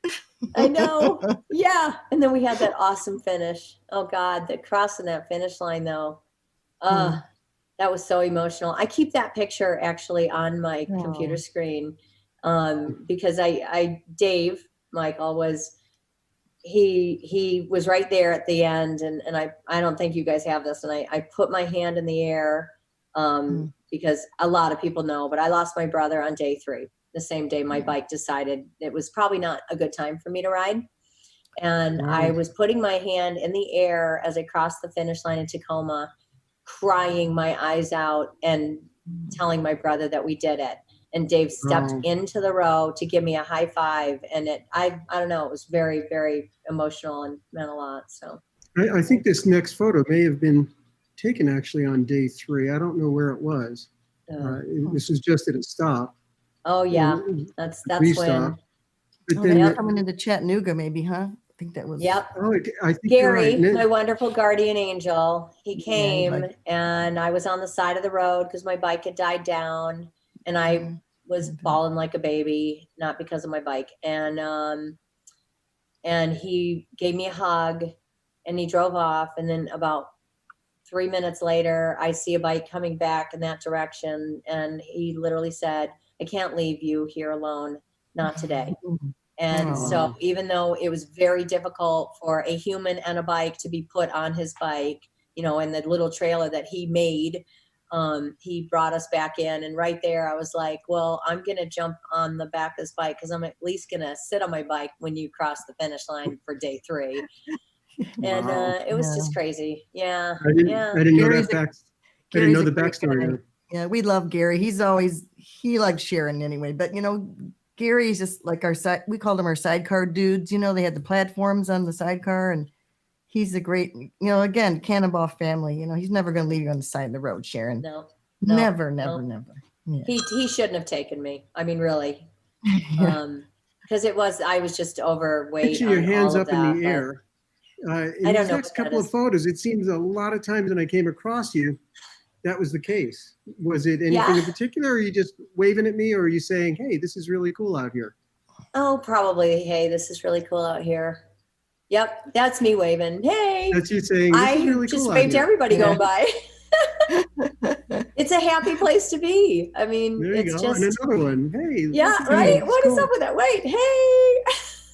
I know. Yeah. And then we had that awesome finish. Oh God, the crossing that finish line though. That was so emotional. I keep that picture actually on my computer screen because Dave Michael he was right there at the end, and I don't think you guys have this, and I put my hand in the air because a lot of people know, but I lost my brother on day 3. The same day my bike decided it was probably not a good time for me to ride. And I was putting my hand in the air as I crossed the finish line in Tacoma, crying my eyes out and telling my brother that we did it. And Dave stepped into the row to give me a high five. And I don't know, it was very, very emotional and meant a lot. So I think this next photo may have been taken actually on day 3. I don't know where it was. This was just at a stop. Oh yeah, that's Restop. when. But Then then coming into Chattanooga, maybe, huh? I think that was. Yep. I think Gary, you're right. my wonderful guardian angel, he came like- and I was on the side of the road because my bike had died down, and I was bawling like a baby, not because of my bike. And he gave me a hug and he drove off. And then about 3 minutes later, I see a bike coming back in that direction. And he literally said, I can't leave you here alone, not today. And so even though it was very difficult for a human and a bike to be put on his bike, you know, in the little trailer that he made, he brought us back in. And right there, I was like, well, I'm going to jump on the back of this bike because I'm at least going to sit on my bike when you cross the finish line for day 3. And it was just crazy. Yeah. I didn't know Gary's that a- I didn't know Gary's the a great backstory. guy. though. Yeah, we love Gary. He likes Sharon anyway. But, you know, Gary's just like we called him our sidecar dudes. You know, they had the platforms on the sidecar, and he's a great, you know, again, Cannonball family. You know, he's never going to leave you on the side of the road, Sharon. No. Never. Yeah. He shouldn't have taken me. I mean, really. Yeah. Because I was just overweight. Picture your on hands all up of in that, the but- air. In I these don't know next what that couple of is. photos, it seems a lot of times when I came across you, that was the case. Was it anything in particular? Or are you just waving at me, or are you saying, hey, this is really cool out here? Oh, probably. Hey, this is really cool out here. Yep, that's me waving. Hey, That's you saying, this I is really just cool out waved to here. everybody Yeah. going by. It's a happy place to be. I mean, There you it's go. just And another one. Hey. yeah, look at right. this. What is Cool. up with that? Wait, hey.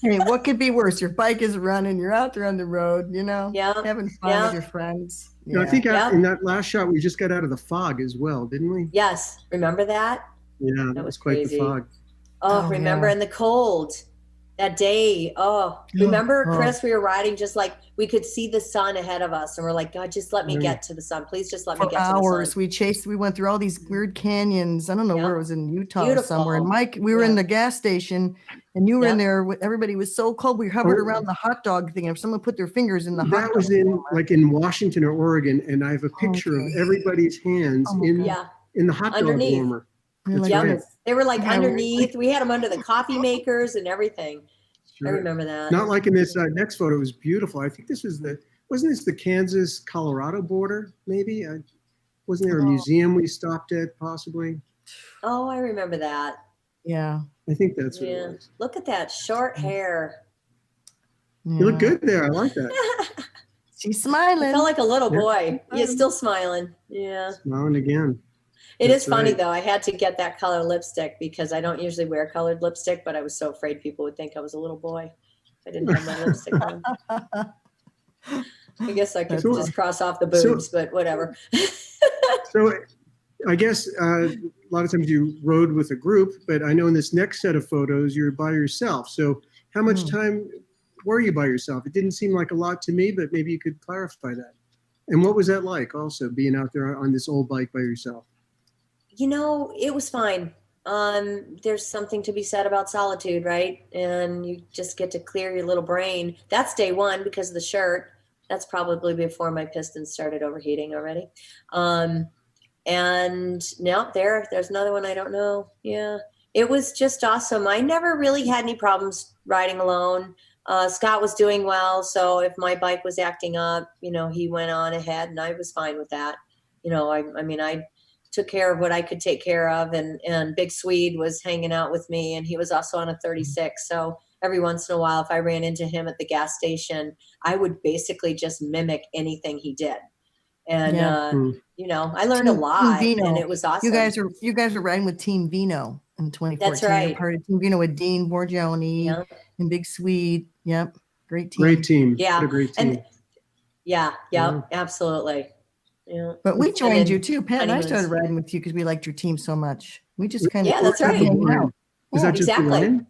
Hey, what could be worse? Your bike is running. You're out there on the road, you know, Yeah, having fun yeah. with your friends. You know, I Yeah. think Yep. in that last shot, we just got out of the fog as well, didn't we? Yes, remember that? Yeah, that was quite crazy. the fog. Oh, Oh, remember yeah. in the cold that day. Oh, remember, Chris, we were riding just like we could see the sun ahead of us. And we're like, God, just let me get to the sun. Please just let me For get to the hours, sun. we went through all these weird canyons. I don't know where it was, in Utah or somewhere. And Beautiful. Mike, we were in the gas station, and you were in Yep. there. Everybody was so cold. We hovered around the hot dog thing. If someone put their fingers in the hot That dog, was in Washington or Oregon, and I have a picture of everybody's hands Oh my in Yeah. the hot dog Underneath. warmer. We're That's like, right. "Yes." They were like Yeah, underneath. We had them under the coffee makers and everything. I Sure. remember that. Not like in this next photo. It was beautiful. I think this was wasn't this the Kansas-Colorado border, maybe? Wasn't there a museum we stopped at, possibly? Oh, I remember that. Yeah. I think that's what Yeah. it was. Look at that short hair. You look Yeah. good there. I like that. She's I smiling. felt like a little Yeah. boy. You're still smiling. Yeah. Smiling again. It That's is funny right. though. I had to get that color lipstick because I don't usually wear colored lipstick, but I was so afraid people would think I was a little boy if I didn't have my lipstick on. I guess I could So- just cross off the boobs, but whatever. So I guess a lot of times you rode with a group, but I know in this next set of photos, you're by yourself. So how much time were you by yourself? It didn't seem like a lot to me, but maybe you could clarify that. And what was that like also, being out there on this old bike by yourself? You know, it was fine. there's something to be said about solitude, right? And you just get to clear your little brain. That's day one because of the shirt. That's probably before my pistons started overheating already. And now there's another one I don't know. Yeah, it was just awesome. I never really had any problems riding alone. Scott was doing well, so if my bike was acting up, he went on ahead, and I was fine with that. I took care of what I could take care of, and Big Swede was hanging out with me, and he was also on a 36. So every once in a while, if I ran into him at the gas station, I would basically just mimic anything he did. And, I learned a lot, and it was awesome. You guys are riding with Team Vino in 2014. That's right. You're part of Team Vino with Dean Borgioni and Big Swede. Yep. Great team. Great team. Yeah. What a great team. And absolutely. Yeah. But we joined you too, Pat. And I started riding with you because we liked your team so much. We just kind of that's right. Is that just exactly. the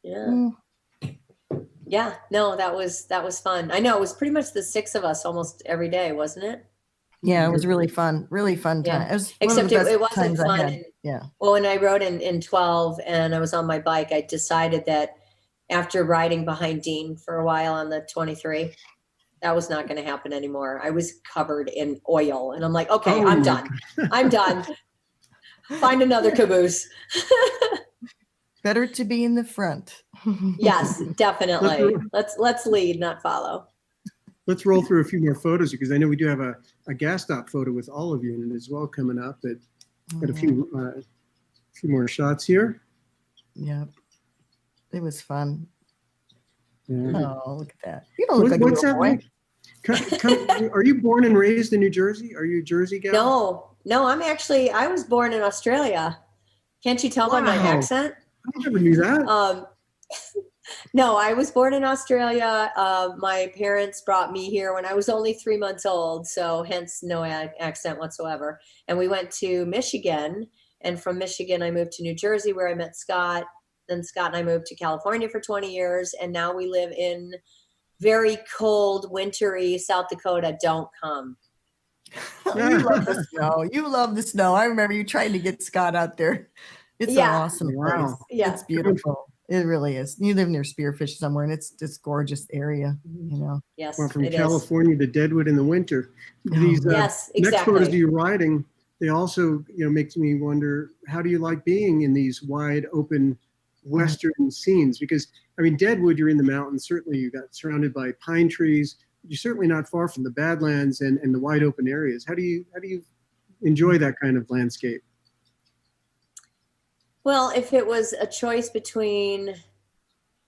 Yeah. Yeah. No, that was fun. I know it was pretty much the 6 of us almost every day, wasn't it? Yeah, it was really fun. Really fun time. Yeah. It was Except it wasn't fun. Yeah. Well, when I rode in 12 and I was on my bike, I decided that after riding behind Dean for a while on the 23, that was not going to happen anymore. I was covered in oil, and I'm like, okay, I'm done. I'm done. Find another caboose. Better to be in the front. Yes, definitely. Let's lead, not follow. Let's roll through a few more photos because I know we do have a gas stop photo with all of you in it as well coming up. But got a few more shots here. Yeah, it was fun. Yeah. Oh, look at that! You don't look like a little boy. Are you born and raised in New Jersey? Are you a Jersey gal? No. I was born in Australia. Can't you tell by my accent? I never knew that. No, I was born in Australia. My parents brought me here when I was only 3 months old, so hence no accent whatsoever. And we went to Michigan, and from Michigan I moved to New Jersey where I met Scott. Then Scott and I moved to California for 20 years, and now we live in very cold, wintry South Dakota. Don't come. You love the snow. You love the snow. I remember you trying to get Scott out there. It's an awesome place. Yeah. It's beautiful. It really is. You live near Spearfish somewhere, and it's this gorgeous area, Yes, well, from California to Deadwood in the winter. These yes, exactly. Next photos of you riding, they also, makes me wonder, how do you like being in these wide open Western scenes? Because, Deadwood, you're in the mountains. Certainly you got surrounded by pine trees. You're certainly not far from the Badlands and the wide open areas. How do you enjoy that kind of landscape? Well, if it was a choice between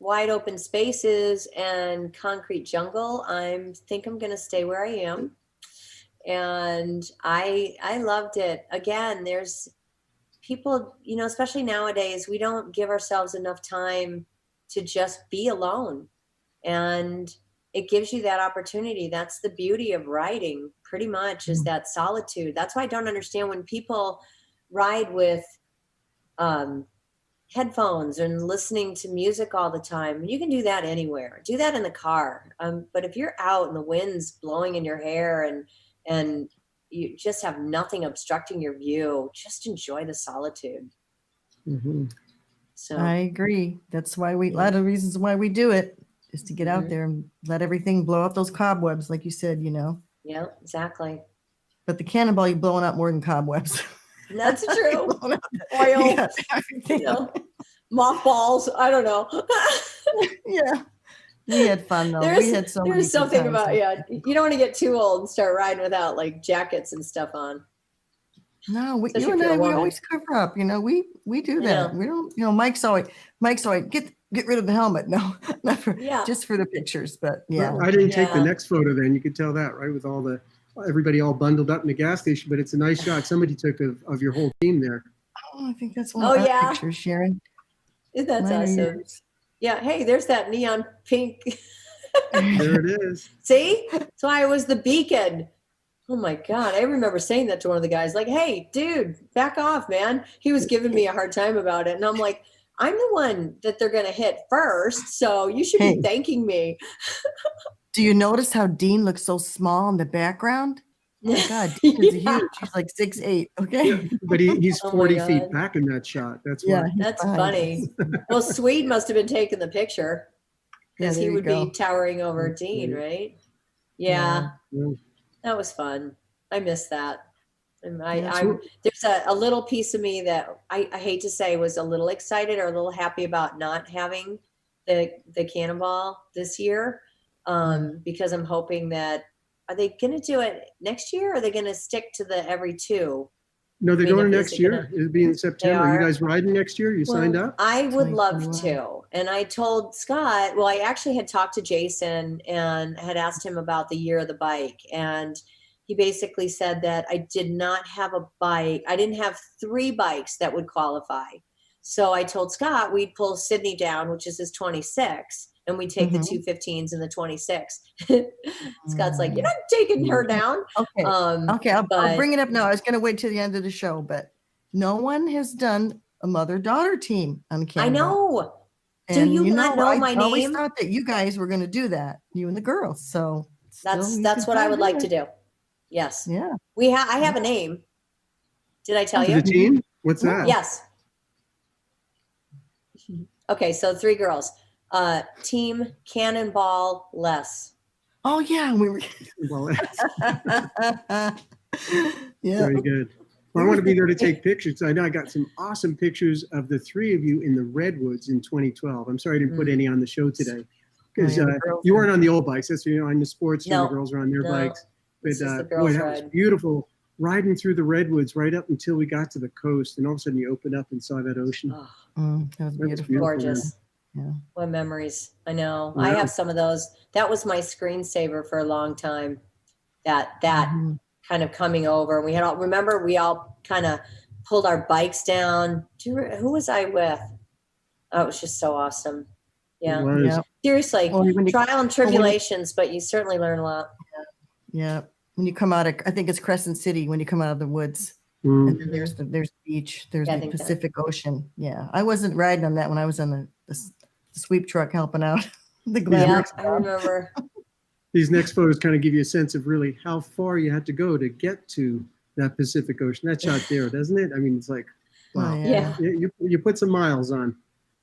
wide open spaces and concrete jungle, I think I'm going to stay where I am. And I loved it. Again, there's people, especially nowadays, we don't give ourselves enough time to just be alone. And it gives you that opportunity. That's the beauty of riding, pretty much, is that solitude. That's why I don't understand when people ride with headphones and listening to music all the time. You can do that anywhere. Do that in the car. But if you're out and the wind's blowing in your hair and you just have nothing obstructing your view, just enjoy the solitude. Mm-hmm. So I agree. That's why a lot of reasons why we do it is to get out there and let everything blow up those cobwebs, like you said, Yeah, exactly. But the Cannonball, you're blowing up more than cobwebs. That's true. Oil, mothballs. I don't know. Yeah. We had fun though. We had so many There's something good about, times. you don't want to get too old and start riding without like jackets and stuff on. No, Especially you and if you're a I, we woman. always cover up. We do that. We don't. Mike's always get rid of the helmet. No, not for just for the pictures. But yeah, Well, I didn't take the next photo. Then you could tell that, right, with all everybody all bundled up in the gas station. But it's a nice shot somebody took of your whole team there. Oh, I think that's one of our pictures, Sharon. That's awesome. Yeah. Hey, there's that neon pink. There it is. See, that's why I was the beacon. Oh my God. I remember saying that to one of the guys, like, hey, dude, back off, man. He was giving me a hard time about it. And I'm like, I'm the one that they're going to hit first. So you should be thanking me. Do you notice how Dean looks so small in the background? Oh my God, Dean is Yeah. huge. He's like 6'8". Okay. But he's Oh my 40 feet God. back in that shot. That's Yeah, why. he's That's behind funny. us. Well, Swede must have been taking the picture Yeah, because there he you would go. be towering over That's Dean, great. right? Yeah, Yeah. that was fun. I miss that. And Yeah. there's a little piece of me that I hate to say was a little excited or a little happy about not having the Cannonball this year, because I'm hoping that are they going to do it next year? Or are they going to stick to the every two? No, they're I mean, going is next it year. gonna- It'll be in September. Are you are? guys riding next year? You signed up? I would love 2021. to. And I told Scott, well, I actually had talked to Jason and had asked him about the year of the bike. And he basically said that I did not have a bike. I didn't have 3 bikes that would qualify. So I told Scott we'd pull Sydney down, which is his 26, and we'd take the 215s and the 26. Scott's like, you're not taking her down. Okay. Okay, I'll bring it up now. I was going to wait till the end of the show, but no one has done a mother-daughter team on Cannonball. I know. Do And you not know my I always name? thought that you guys were going to do that, you and the girls. So That's what I would like to do. Yes. Yeah. I have a name. Did I tell For you? the team? What's that? Yes. Okay, so 3 girls. Team Cannonball Less. Oh yeah, we were. Well, Yeah. very good. Well, I want to be there to take pictures. I know I got some awesome pictures of the 3 of you in the Redwoods in 2012. I'm sorry I didn't put any on the show today because the girls you weren't on the old bikes. That's on the sports. No. The girls are on their No. bikes. But This is the boy, girls' that was ride. beautiful. Riding through the Redwoods right up until we got to the coast, and all of a sudden you opened up and saw that ocean. Oh, That was That's beautiful. beautiful. gorgeous. Yeah. What memories. I know. I Yeah. have some of those. That was my screensaver for a long time. That Mhm. kind of coming over. We all kind of pulled our bikes down. Who was I with? Oh, it was just so awesome. Yeah. It was. Yeah. Seriously, Well, when you- trial and tribulations, but you certainly learn a lot. Yeah. When you come out of, I think it's Crescent City, when you come out of the woods, Mm. and then there's the beach, there's Yeah, I the think that. Pacific Ocean. Yeah. I wasn't riding on that when I was on the sweep truck helping out the Yeah, glamour. I remember. These next photos kind of give you a sense of really how far you had to go to get to that Pacific Ocean. That shot there, doesn't it? I mean, it's like, wow. Oh, Yeah. You put some miles on.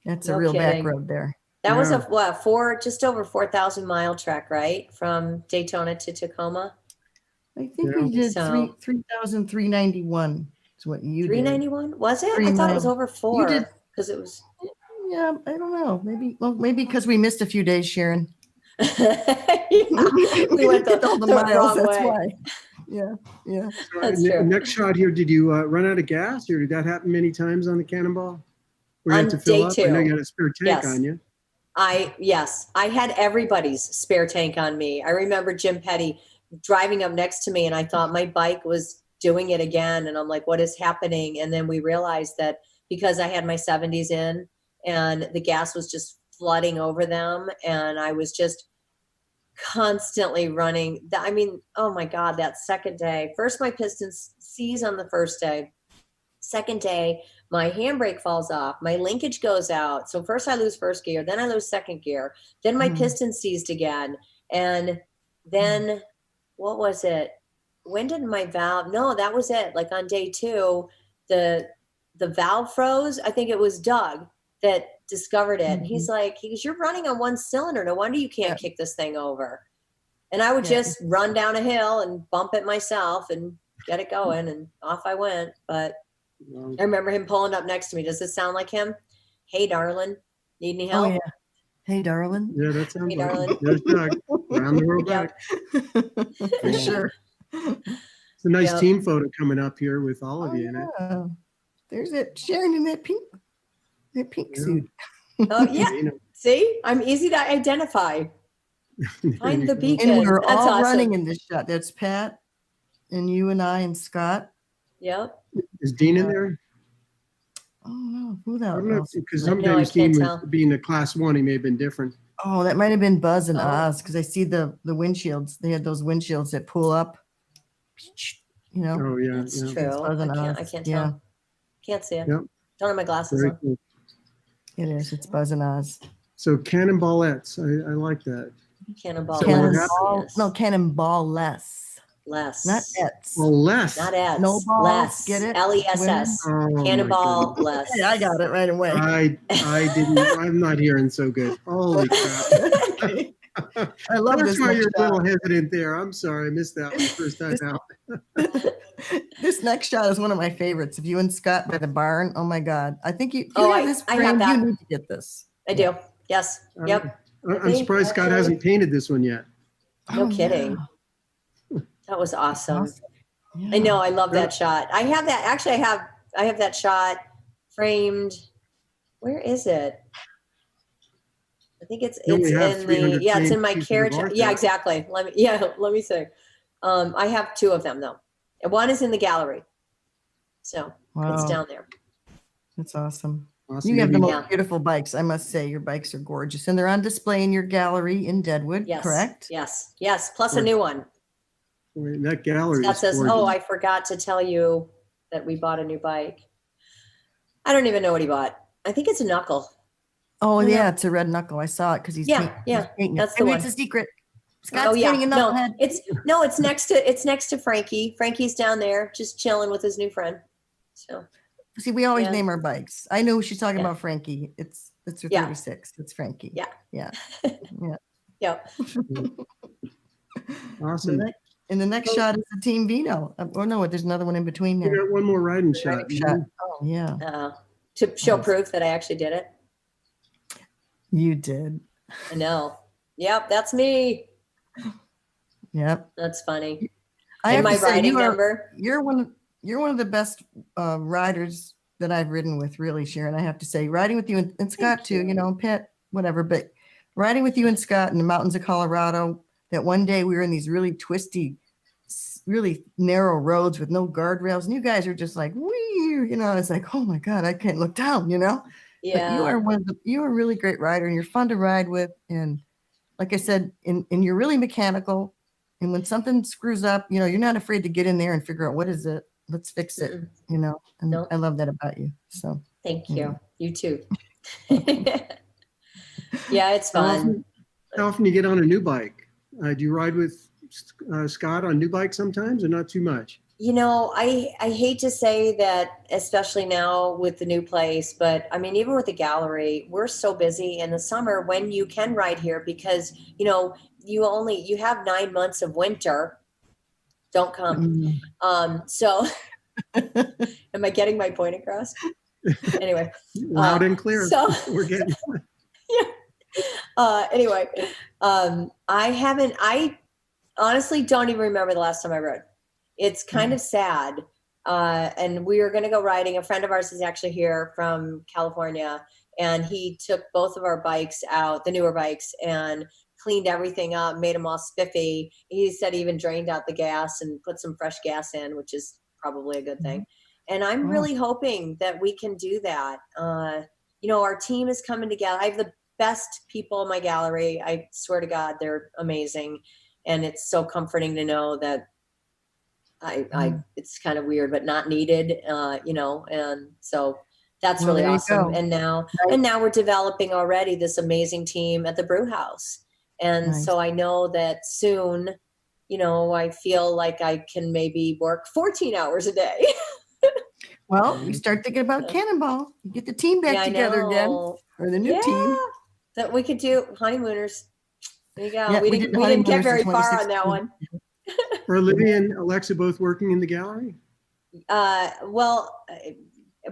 That's No a real kidding. back road there. That was Yeah. just over 4,000 mile trek, right? From Daytona to Tacoma. I think Yeah. we did So- 3,391 is what you did. 391? Was it? 3 I thought it was miles. over 4 did- because it was. Yeah, I don't know. Maybe because we missed a few days, Sharon. Yeah, we went did all the the miles. wrong That's way. why. Yeah. So, That's ne- true. Next shot here, did you run out of gas or did that happen many times on the Cannonball? Where you On had to fill day up? I know 2. you had a spare tank Yes. on you. Yes, I had everybody's spare tank on me. I remember Jim Petty driving up next to me and I thought my bike was doing it again. And I'm like, what is happening? And then we realized that because I had my 70s in and the gas was just flooding over them and I was just constantly running. I mean, oh my God, that second day, first my pistons seize on the first day. Second day, my handbrake falls off, my linkage goes out. So first I lose first gear, then I lose second gear, then my piston seized again. And then what was it? When did my valve? No, that was it. Like on day 2, the valve froze. I think it was Doug that discovered it. And he's like, you're running on 1 cylinder. No wonder you can't kick this thing over. And I would just run down a hill and bump it myself and get it going. And off I went. But Wow. I remember him pulling up next to me. Does this sound like him? Hey, darling, need any Oh help? yeah. Hey, darling. Yeah, that sounds Hey, like darling. There's Doug. Around the world Yep. back. For sure. It's a nice Yep. team photo coming up here with all of you in it. Yeah. There's that Sharon in that pink Yeah. suit. Oh, yeah. You know, See, I'm easy to identify. Find the beacon. And we're That's all awesome. running in this shot. That's Pat and you and I and Scott. Yep. Is Dean in there? Oh no, who I that don't know was? because No, I sometimes can't Dean was tell. being a class 1. He may have been different. Oh, that might have been Buzz and Oh. Oz because I see the windshields. They had those windshields that pull up. You know, Oh yeah, That's yeah. true. Buzz and I Oz. can't Yeah, tell. Can't see it. Yep. Don't have my glasses Very on. cool. it is. It's Buzz and Oz. So Cannonballettes, I like that. Cannonball. So what Less. happened? Yes. No, Cannonball less. Less. Not Ets. Well, less. Not Eds. No balls, Less. get it? Less. Oh, my Cannonball. goodness. Less. Hey, I got it right away. I didn't. I'm not hearing so good. Holy crap. Okay. I love That's this why next you're a shot. little hesitant there. I'm sorry. I missed that one the first time out. This next shot is one of my favorites. Of you and Scott by the barn. Oh my God. I think you Oh, have this I have framed. that. You need to get this. I do. Yes. Yep. I'm surprised Scott hasn't painted this one yet. No Oh, kidding. yeah. That was awesome. Yeah. I know. I love that shot. I have that. Actually, I have that shot framed. Where is it? I think it's You only in have the 300 it's in framed my pieces of carriage. art Yeah, there. exactly. Let me see. I have 2 of them though. And one is in the gallery. So Wow. it's down there. That's awesome. Awesome. You have the Maybe- most beautiful bikes. I must say, your bikes are gorgeous, and they're on display in your gallery in Deadwood. Yes. Correct? Yes. Yes. Plus a new one. That gallery Scott is says, gorgeous. "Oh, I forgot to tell you that we bought a new bike." I don't even know what he bought. I think it's a knuckle. Oh Yeah. yeah, it's a red knuckle. I saw it because he's Yeah, he's painting it. that's the Maybe one. it's a secret. Scott's Oh yeah, painting a no, knucklehead. it's next to Frankie. Frankie's down there just chilling with his new friend. So See, we always Yeah. name our bikes. I know she's talking Yeah. about Frankie. It's her Yeah. 36. It's Frankie. Yeah. Yeah. yeah, Awesome. And the next shot is the Team Vino. Oh no, there's another one in between We there. got one more riding shot. Riding shot. Oh yeah, to show proof that I actually did it. you did. I know. Yep, that's me. Yep. That's funny. I And have my to say, riding number. you're one of the best riders that I've ridden with, really, Sharon. I have to say, riding with you and Scott too. You know, Pet, whatever. But riding with you and Scott in the mountains of Colorado. That one day we were in these really twisty, really narrow roads with no guardrails, and you guys are just like, wee, you know. It's like, oh my God, I can't look down, you know. Yeah. But you are a really great rider, and you're fun to ride with. And like I said, and you're really mechanical. And when something screws up, you know, you're not afraid to get in there and figure out what is it. Let's fix it. Mm-mm. You know. And Nope. I love that about you. So Thank Yeah. you. You too. Yeah, it's fun. How often do you get on a new bike? Do you ride with Scott on new bikes sometimes, or not too much? You know, I hate to say that, especially now with the new place, but I mean, even with the gallery, we're so busy in the summer when you can ride here because, you know, you have 9 months of winter. Don't come. So am I getting my point across? Anyway. Loud and clear. So We're getting. anyway, I honestly don't even remember the last time I rode. It's kind of sad. And we were going to go riding. A friend of ours is actually here from California, and he took both of our bikes out, the newer bikes, and cleaned everything up, made them all spiffy. He said he even drained out the gas and put some fresh gas in, which is probably a good thing. And I'm really hoping that we can do that. You know, our team is coming together. I have the best people in my gallery. I swear to God, they're amazing. And it's so comforting to know that it's kind of weird, but not needed, you know, and so that's really awesome. And now we're developing already this amazing team at the brew house. And so I know that soon, you know, I feel like I can maybe work 14 hours a day. Well, we start thinking about Cannonball. You get the team back together again, or the new team. That we could do honeymooners. There you go. Yeah, we didn't get very far on that one. Are Olivia and Alexa both working in the gallery? Well,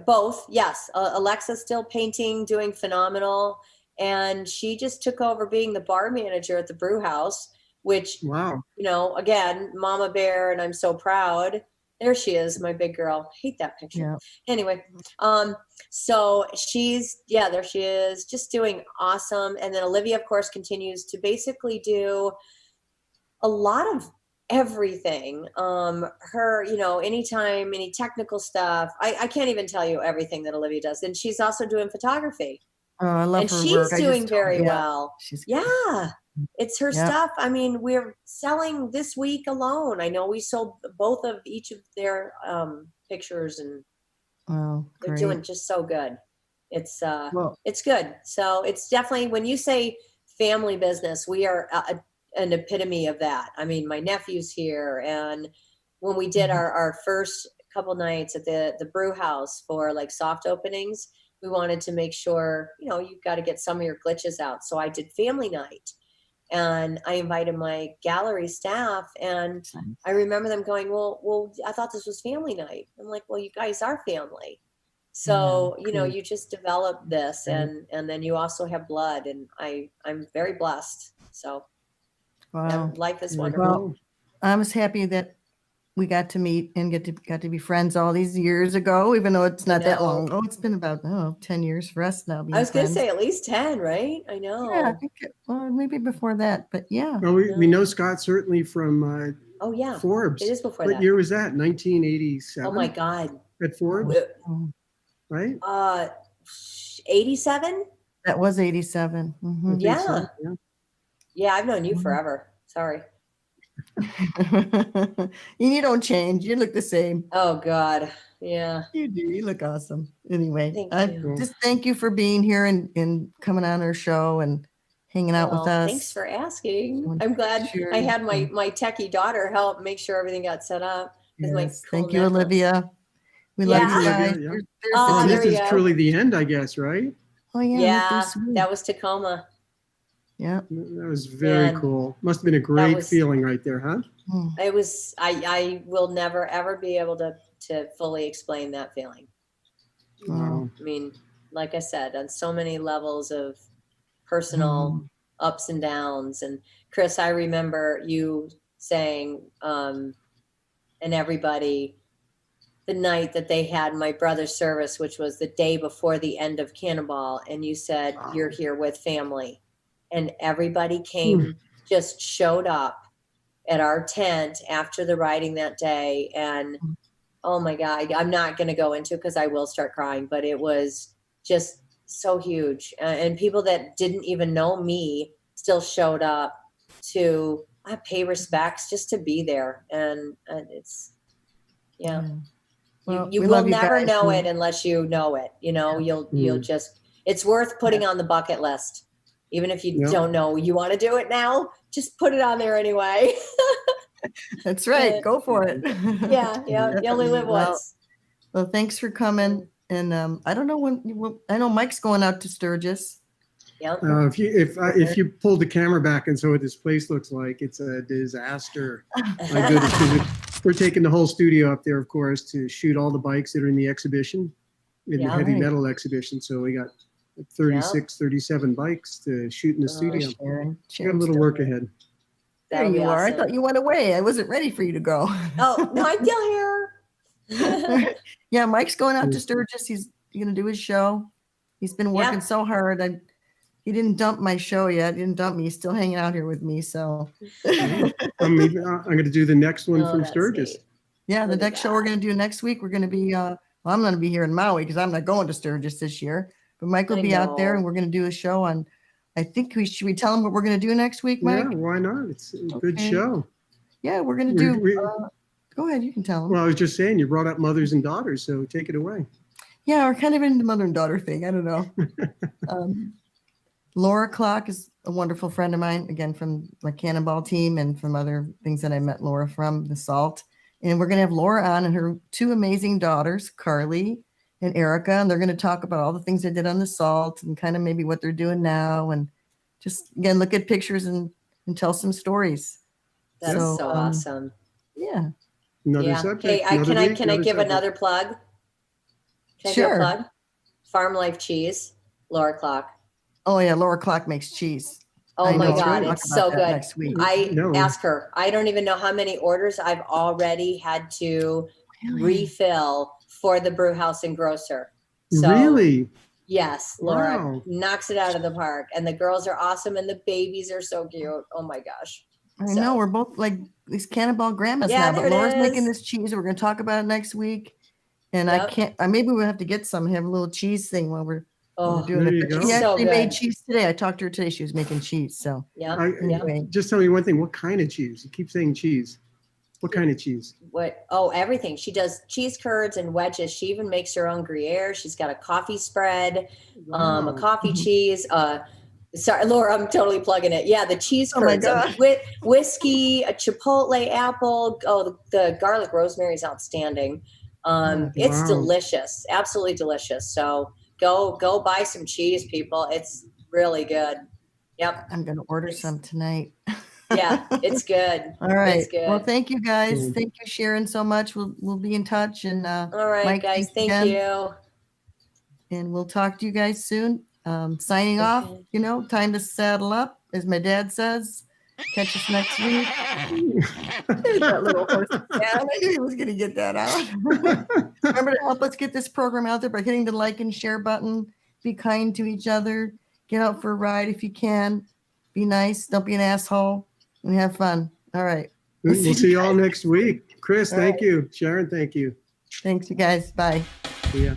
both, yes. Alexa's still painting, doing phenomenal. And she just took over being the bar manager at the brew house, which, Wow. you know, again, Mama Bear, and I'm so proud. There she is, my big girl. Hate that picture. Yeah. Anyway, so there she is, just doing awesome. And then Olivia, of course, continues to basically do a lot of everything. Her, you know, anytime, any technical stuff. I can't even tell you everything that Olivia does. And she's also doing photography. Oh, I love And her she's work. doing very well. She's Yeah. It's her stuff. I mean, we're selling this week alone. I know we sold both of each of their pictures, and they're doing just so good. It's it's good. So it's definitely, when you say family business, we are an epitome of that. I mean, my nephew's here, and when we did our first couple nights at the brew house for like soft openings, we wanted to make sure, you know, you've got to get some of your glitches out. So I did family night, and I invited my gallery staff, and I remember them going, well, I thought this was family night. I'm like, well, you guys are family. So, you know, you just develop this, and then you also have blood, and I'm very blessed. So Wow. life is wonderful. Well, I was happy that we got to meet and got to be friends all these years ago, even though it's not that long. Oh, it's been about 10 years for us now. I was going to say at least 10, right? I know. Yeah, I think maybe before that, but yeah. Well, we know Scott certainly from Oh yeah, Forbes. it is before What that. year was that? 1987. Oh my God. At Forbes, right? 87. That was 87. Mhm. I think Yeah. so, yeah. Yeah, I've known you forever. Sorry. And you don't change. You look the same. Oh God. Yeah. You do. You look awesome. Anyway, Thank you. just thank you for being here and coming on our show and hanging out with us. Thanks for asking. I'm glad Sure. I had my techie daughter help make sure everything got set up. with my Yes, cool thank you, necklace. Olivia. We Yeah. love you guys. Olivia, yeah. There's Oh, And the this there is you go. truly the end, I guess, right? Oh yeah, Yeah, look, they're sweet. that was Tacoma. Yeah. That was very Man, cool. Must have been a great was- feeling right there, huh? Mm. It was. I will never ever be able to fully explain that feeling. Wow. I mean, like I said, on so many levels of personal ups and downs. And Chris, I remember you saying, and everybody, the night that they had my brother's service, which was the day before the end of Cannonball, and you said, you're here with family. And everybody came, just showed up at our tent after the riding that day. And oh my God, I'm not going to go into it because I will start crying, but it was just so huge. And people that didn't even know me still showed up to pay respects, just to be there. And it's, yeah. Well, You we will love you never guys. know it unless you know it. You know, you'll just, it's worth putting on the bucket list. Even if you don't know you want to do it now, just put it on there anyway. That's right. Go for it. Yeah. You only live once. Well, thanks for coming. And I don't know when I know Mike's going out to Sturgis. Yep. If you pull the camera back and so what this place looks like, it's a disaster. My goodness, 'cause we're taking the whole studio up there, of course, to shoot all the bikes that are in the exhibition, in the heavy metal exhibition. So we got 36, 37 bikes to shoot in the studio. Sharon. We got a little work ahead. There you are. I thought you went away. I wasn't ready for you to go. Oh, no, I'm still here. Yeah, Mike's going out to Sturgis. He's going to do his show. He's been working so hard. He didn't dump my show yet. He didn't dump me. He's still hanging out here with me. So I'm going to do the next one from Sturgis. Neat. Yeah, the next show we're going to do next week, we're going to be, I'm going to be here in Maui because I'm not going to Sturgis this year. But Mike will be out there and we're going to do a show on, I think should we tell him what we're going to do next week, Mike? Yeah, why not? It's a good show. Yeah, we're going to do, go ahead, you can tell him. Well, I was just saying, you brought up mothers and daughters, so take it away. Yeah, we're kind of in the mother and daughter thing. I don't know. Laura Clock is a wonderful friend of mine, again, from my Cannonball team and from other things that I met Laura from, the Salt. And we're going to have Laura on and her two amazing daughters, Carly and Erica, and they're going to talk about all the things they did on the Salt and kind of maybe what they're doing now, and just again look at pictures and tell some stories. That's so awesome. Yeah. Another subject. Hey, can I give another plug? Can I give a plug? Farm Life Cheese, Laura Clock. Oh yeah, Laura Clock makes cheese. Oh my God, it's so good. Next week. Ask her. I don't even know how many orders I've already had to refill for the brew house and grocer. So, really? Yes, Laura Wow. knocks it out of the park, and the girls are awesome, and the babies are so cute. Oh my gosh. I know we're both like these Cannonball grandmas Yeah, now, but there it Laura's is. making this cheese. We're going to talk about it next week. And I can't, maybe we'll have to get some and have a little cheese thing while we're doing there you it. go. But she So actually made good. cheese today. I talked to her today. She was making cheese. So anyway, Just tell me one thing. What kind of cheese? You keep saying cheese. What kind of cheese? Everything. She does cheese curds and wedges. She even makes her own Gruyere. She's got a coffee spread, a coffee cheese, Sorry, Laura, I'm totally plugging it. Yeah, the cheese Oh my curds, God. whiskey, a chipotle apple. Oh, the garlic rosemary is outstanding. It's Wow. delicious, absolutely delicious. So go buy some cheese, people. It's really good. Yep. I'm going to order some tonight. Yeah, it's good. All right. It's good. Well, thank you guys. Cool. Thank you, Sharon, so much. We'll be in touch. And All right, Mike, guys. thanks Thank again. you. And we'll talk to you guys soon. Signing off, Okay. time to saddle up, as my dad says. Catch us next week. That little horse. Yeah, I knew he was going to get that out. Remember to help us get this program out there by hitting the like and share button. Be kind to each other. Get out for a ride if you can. Be nice. Don't be an asshole. And have fun. All right. We'll see you all guys. next week. Chris, All thank right. you. Sharon, thank you. Thanks, you guys. Bye. See ya.